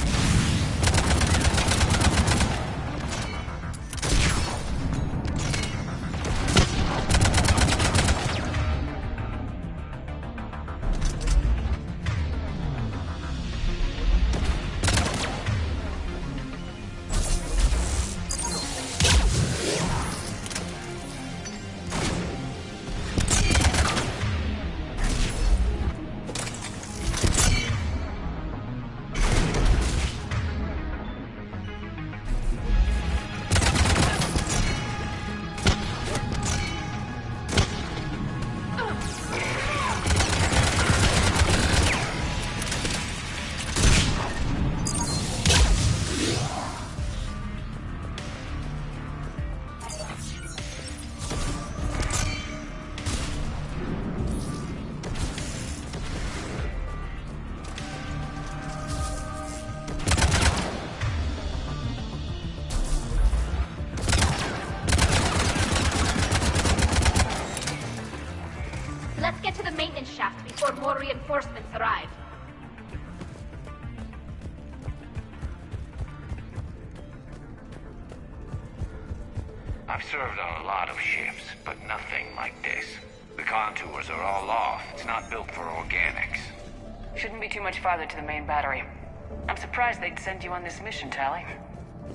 More reinforcements arrive. I've served on a lot of ships, but nothing like this. The contours are all off. It's not built for organics. Shouldn't be too much farther to the main battery. I'm surprised they'd send you on this mission, Tally.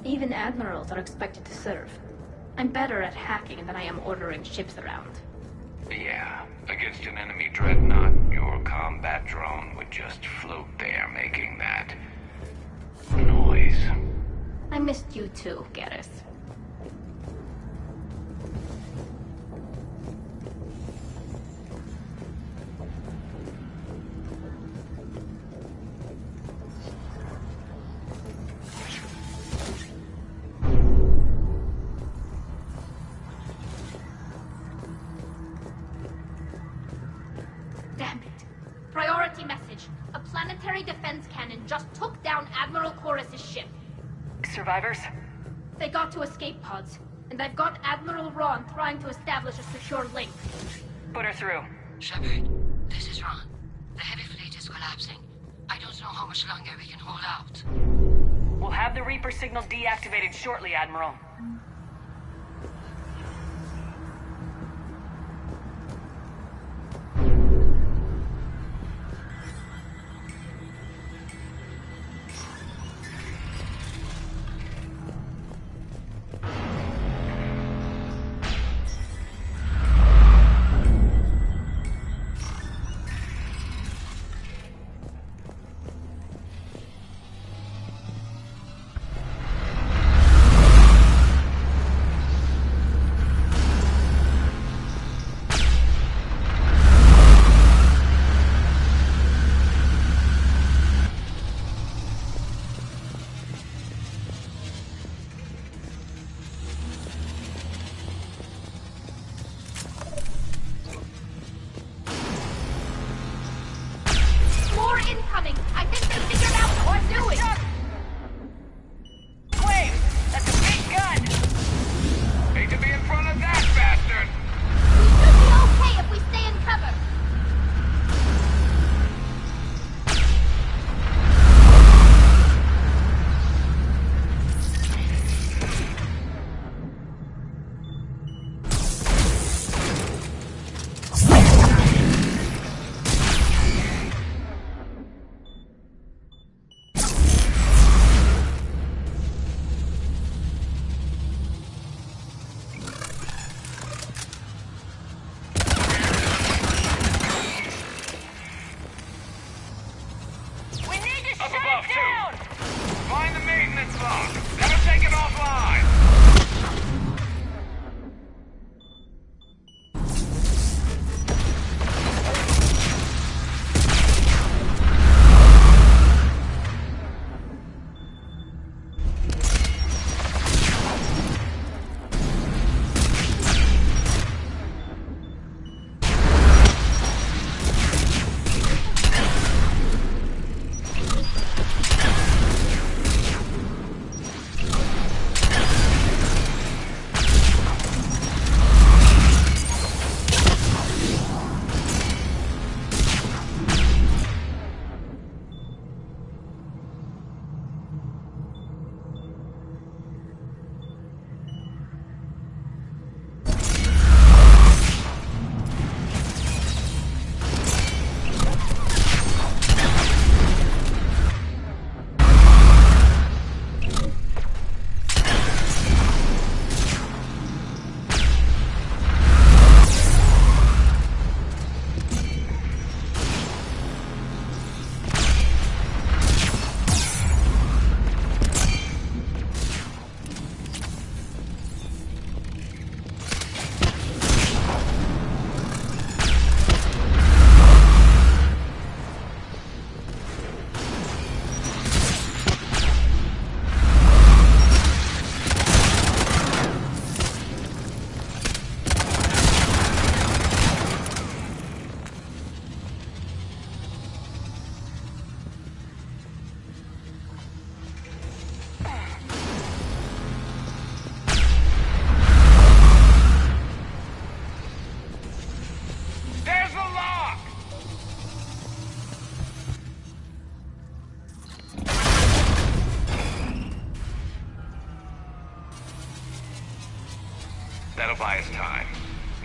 Even admirals are expected to serve. I'm better at hacking than I am ordering ships around. Yeah, against an enemy Dreadnought, your combat drone would just float there making that noise. I missed you too, Gareth. Damn it. Priority message. A planetary defense cannon just took down Admiral Chorus's ship. Survivors? They got to escape pods, and I've got Admiral Ron trying to establish a secure link. Put her through. Shepard, this is Ron. The heavy fleet is collapsing. I don't know how much longer we can hold out. We'll have the Reaper signal deactivated shortly, Admiral.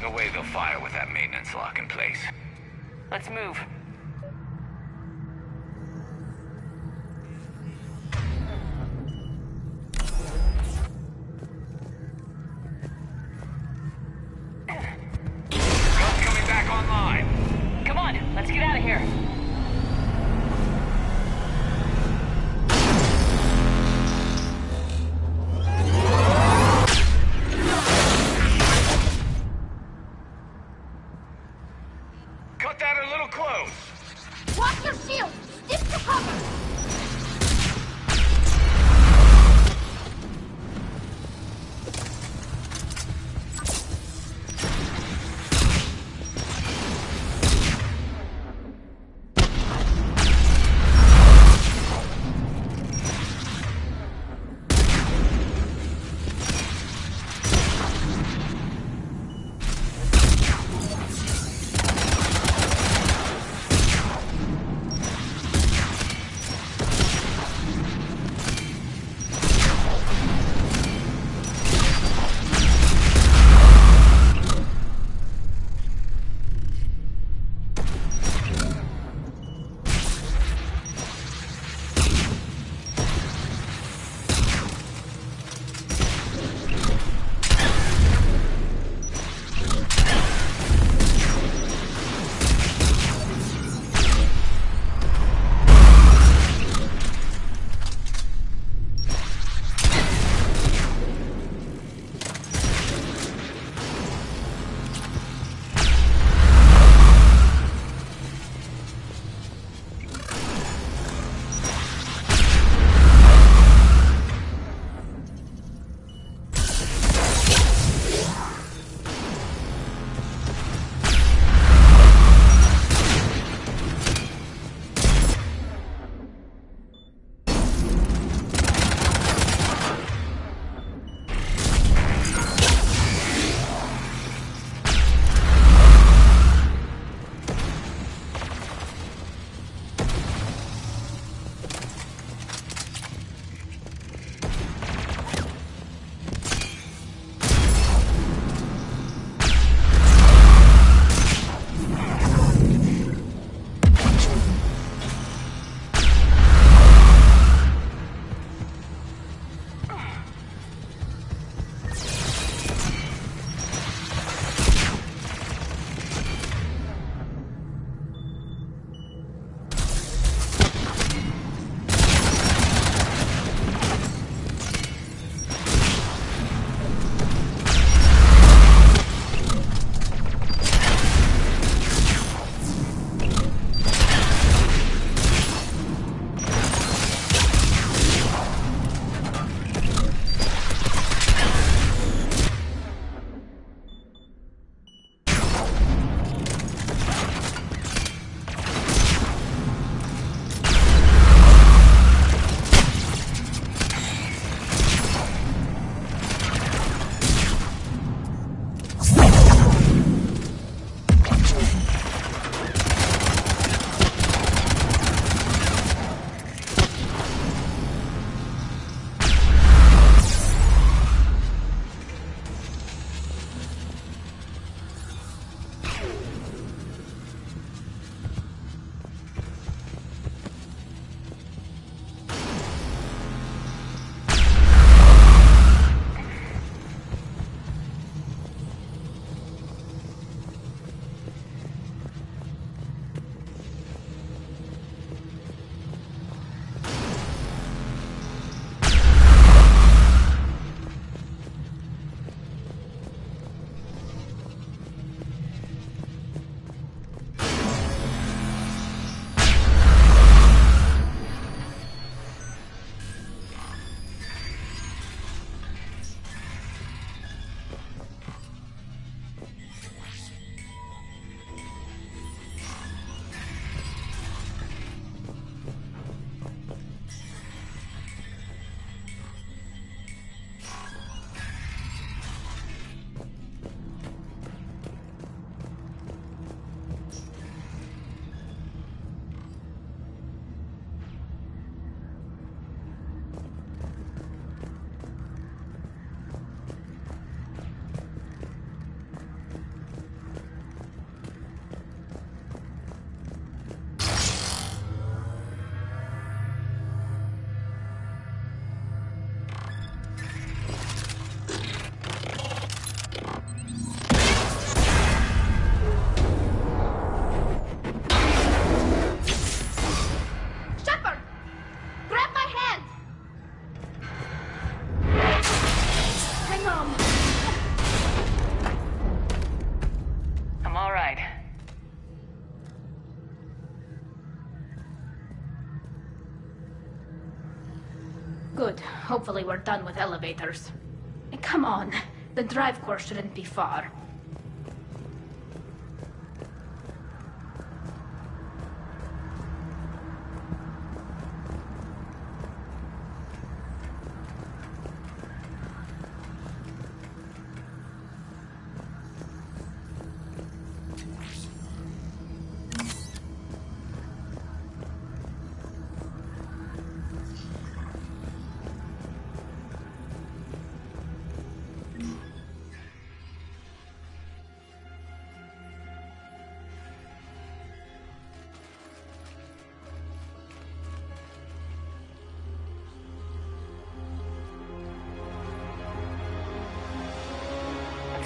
No way they'll fire with that maintenance lock in place. Let's move. Guns coming back online. Come on, let's get out of here. Cut that a little close. Watch your shield! Stick to cover! Good. Hopefully we're done with elevators. Come on. The drive course shouldn't be far.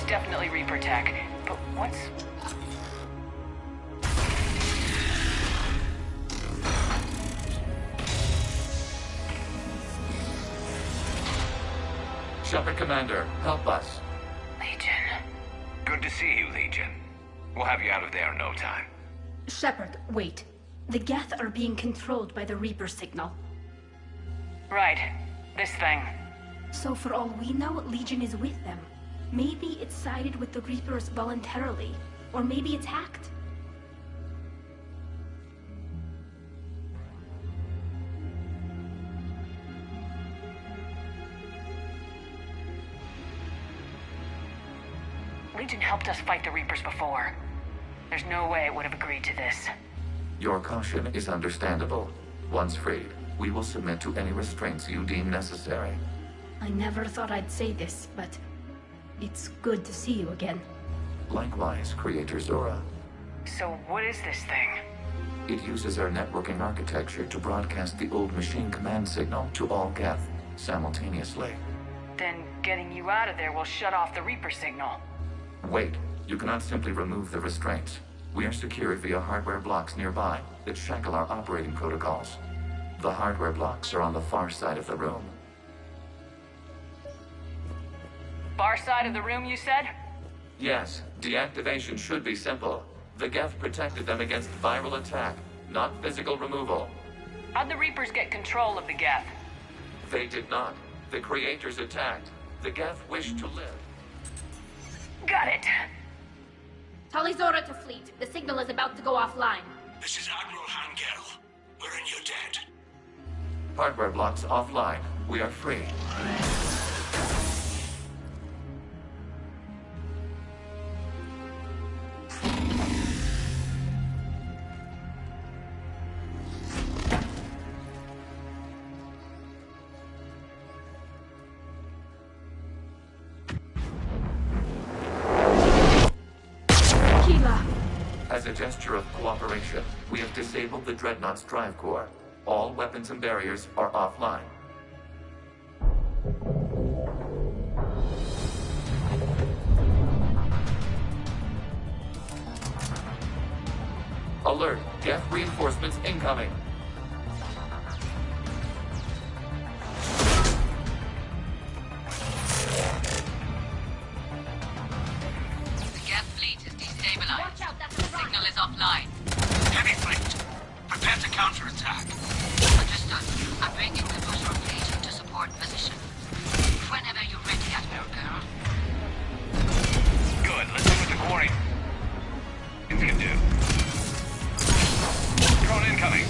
Definitely Reaper tech, but what's... Shepard Commander, help us. Legion. Good to see you, Legion. We'll have you out of there in no time. Shepard, wait. The Geth are being controlled by the Reaper signal. Right. This thing. So for all we know, Legion is with them. Maybe it sided with the Reapers voluntarily, or maybe it's hacked. Legion helped us fight the Reapers before. There's no way it would have agreed to this. Your caution is understandable. Once freed, we will submit to any restraints you deem necessary. I never thought I'd say this, but it's good to see you again. Likewise, Creator Zora. So what is this thing? It uses our networking architecture to broadcast the old machine command signal to all Geth simultaneously. Then getting you out of there will shut off the Reaper signal. Wait, you cannot simply remove the restraints. We are secured via hardware blocks nearby that shackle our operating protocols. The hardware blocks are on the far side of the room. Far side of the room, you said? Yes, deactivation should be simple. The Geth protected them against viral attack, not physical removal. How'd the Reapers get control of the Geth? They did not. The Creators attacked. The Geth wished to live. Got it. Tali Zora to fleet. The signal is about to go offline. This is Admiral Hangel. We're in your debt. Hardware blocks offline. We are free. As a gesture of cooperation, we have disabled the Dreadnought's drive core. All weapons and barriers are offline. Alert! Geth reinforcements incoming! Offline. Heavy fleet. Prepare to counterattack. Understood. I'm bringing the booster fleet into support position. Whenever you're ready, Admiral Girl. Good. Let's see what the quarry can do. Drone incoming.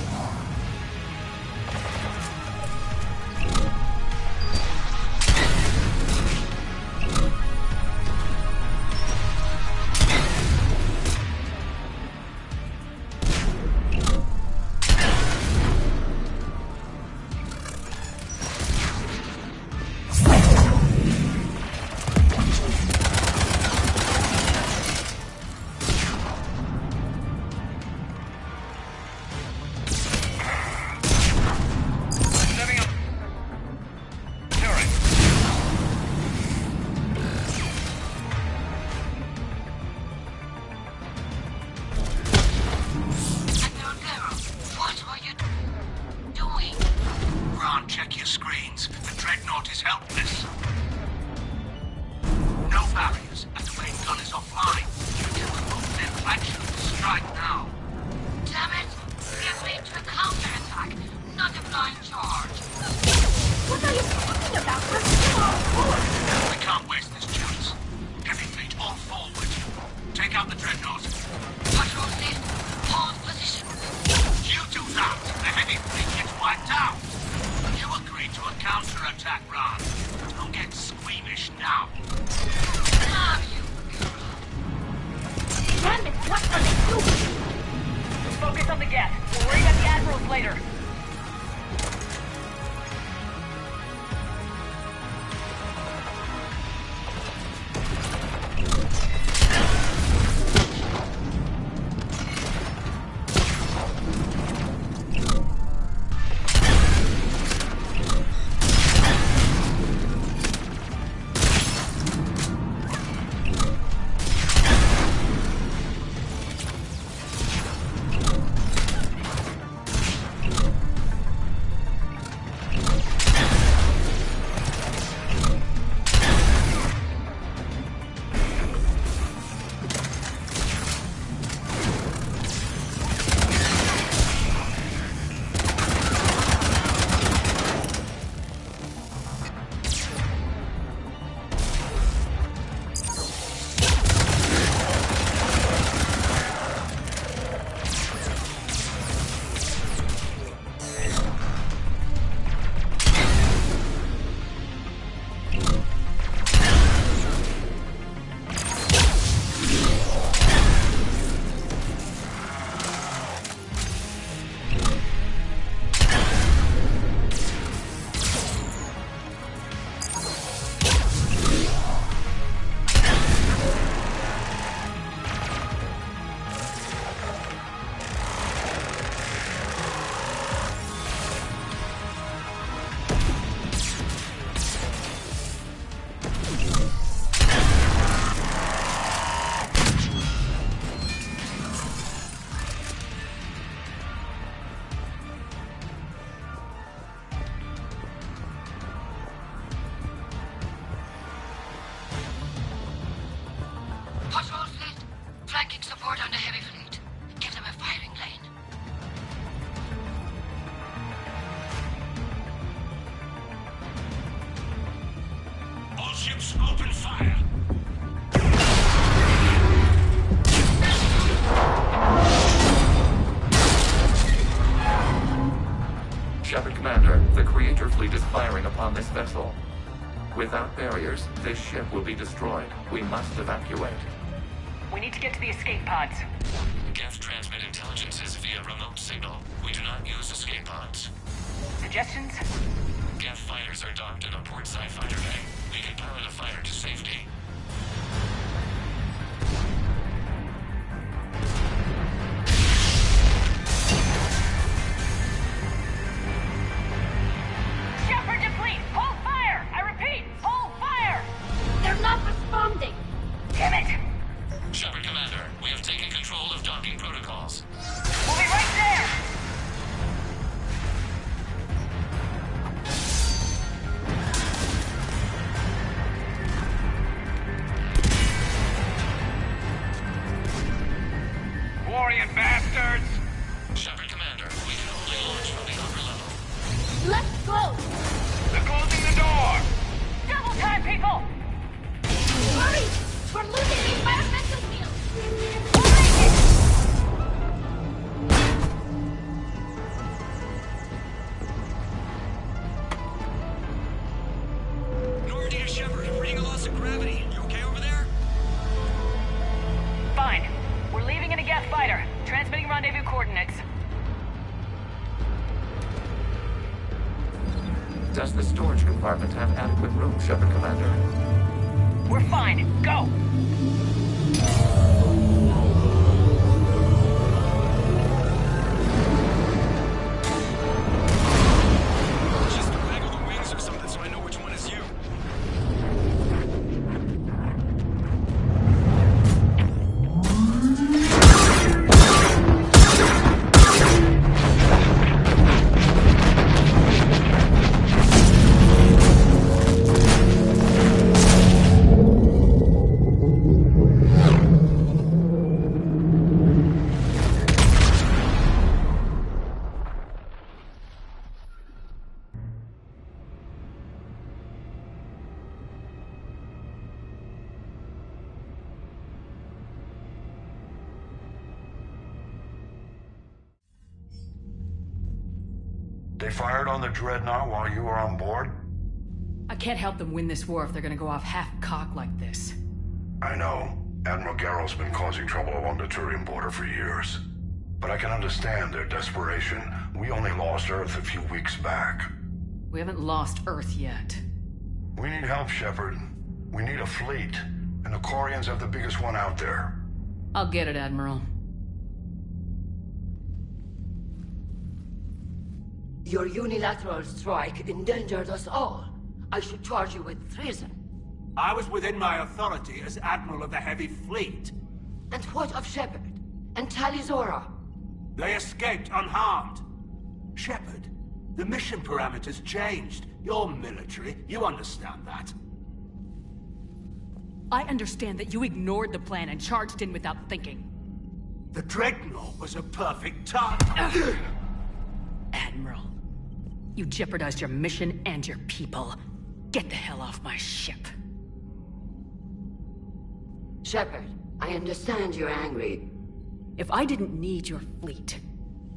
take out the Dreadnought. Patrol left. Hold position. You do that, the heavy fleet gets wiped out. You agreed to a counter-attack, Ron. Don't get squeamish now. Are you? Damn it, what are they doing? Focus on the gap. We'll worry about the admirals later. Patrol fleet. Flanking support on the heavy fleet. Give them a firing lane. All ships open fire. Shepard Commander, the Creator fleet is firing upon this vessel. Without barriers, this ship will be destroyed. We must evacuate. We need to get to the escape pods. Geth transmit intelligences via remote signal. We do not use escape pods. Suggestions? Geth fighters are docked in a portside fighter bay. We can pilot a fighter to safety. Shepard deplete! Hold fire! I repeat, hold fire! They're not responding! Damn it! Shepard Commander, we have taken control of docking protocols. We'll be right there! Warrior bastards! Shepard Commander, we can only launch from the upper level. Let's go! They're closing the door! Double time, people! Hurry! We're losing the environmental field! We'll make it! Normandy to Shepard, I'm reading a loss of gravity. You okay over there? Fine. We're leaving in a Geth fighter. Transmitting rendezvous coordinates. Does the storage compartment have adequate room, Shepard Commander? We're fine. Go! Just waggle the wings or something so I know which one is you. They fired on the Dreadnought while you were on board? I can't help them win this war if they're gonna go off half-cocked like this. I know. Admiral Garrow's been causing trouble along the Turian border for years. But I can understand their desperation. We only lost Earth a few weeks back. We haven't lost Earth yet. We need help, Shepard. We need a fleet. And the Quarians have the biggest one out there. I'll get it, Admiral. Your unilateral strike endangered us all. I should charge you with treason. I was within my authority as Admiral of the Heavy Fleet. And what of Shepard? And Talizora? They escaped unharmed. Shepard, the mission parameters changed. You're military, you understand that. I understand that you ignored the plan and charged in without thinking. The Dreadnought was a perfect target. Admiral, you jeopardized your mission and your people. Get the hell off my ship. Shepard, I understand you're angry. If I didn't need your fleet...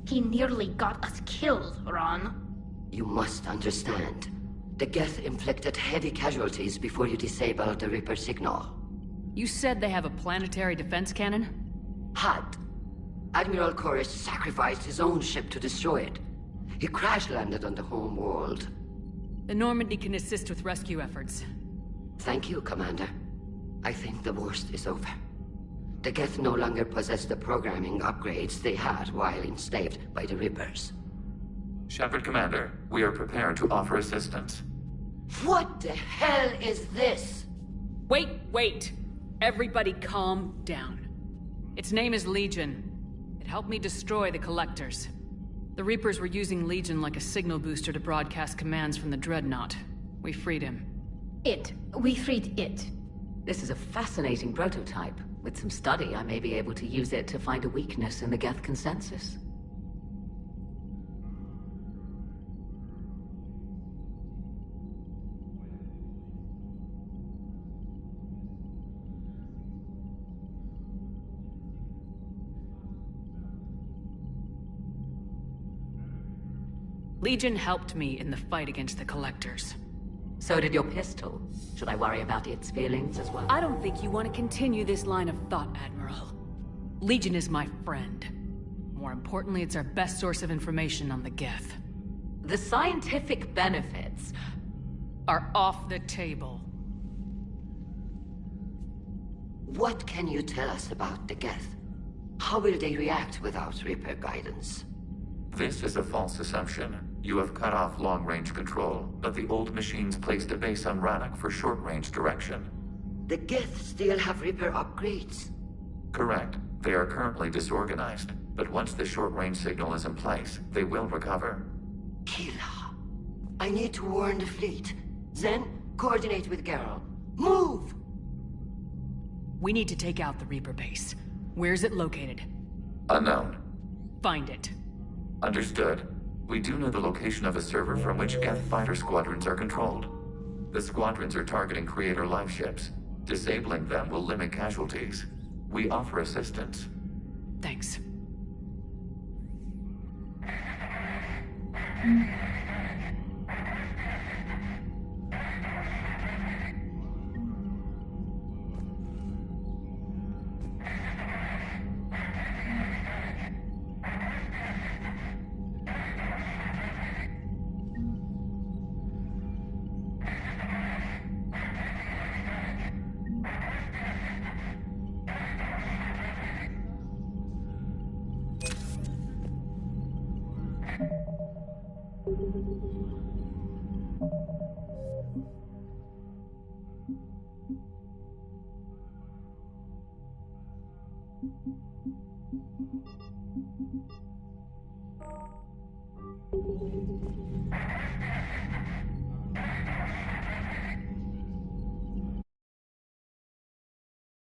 He nearly got us killed, Ron. You must understand. The Geth inflicted heavy casualties before you disabled the Reaper signal. You said they have a planetary defense cannon? Had. Admiral Koresh sacrificed his own ship to destroy it. He crash-landed on the home world. The Normandy can assist with rescue efforts. Thank you, Commander. I think the worst is over. The Geth no longer possess the programming upgrades they had while enslaved by the Reapers. Shepard, Commander, we are prepared to offer assistance. What the hell is this? Wait! Everybody calm down. Its name is Legion. It helped me destroy the Collectors. The Reapers were using Legion like a signal booster to broadcast commands from the Dreadnought. We freed him. We freed it. This is a fascinating prototype. With some study, I may be able to use it to find a weakness in the Geth consensus. Legion helped me in the fight against the Collectors. So did your pistol. Should I worry about its feelings as well? I don't think you want to continue this line of thought, Admiral. Legion is my friend. More importantly, it's our best source of information on the Geth. The scientific benefits are off the table. What can you tell us about the Geth? How will they react without Reaper guidance? This is a false assumption. You have cut off long-range control, but the old machines placed a base on Rannoch for short-range direction. The Geth still have Reaper upgrades? Correct. They are currently disorganized, but once the short-range signal is in place, they will recover. Kila, I need to warn the fleet. Then, coordinate with Garrow. Move! We need to take out the Reaper base. Where's it located? Unknown. Find it. Understood. We do know the location of a server from which Geth fighter squadrons are controlled. The squadrons are targeting Creator live ships. Disabling them will limit casualties. We offer assistance. Thanks.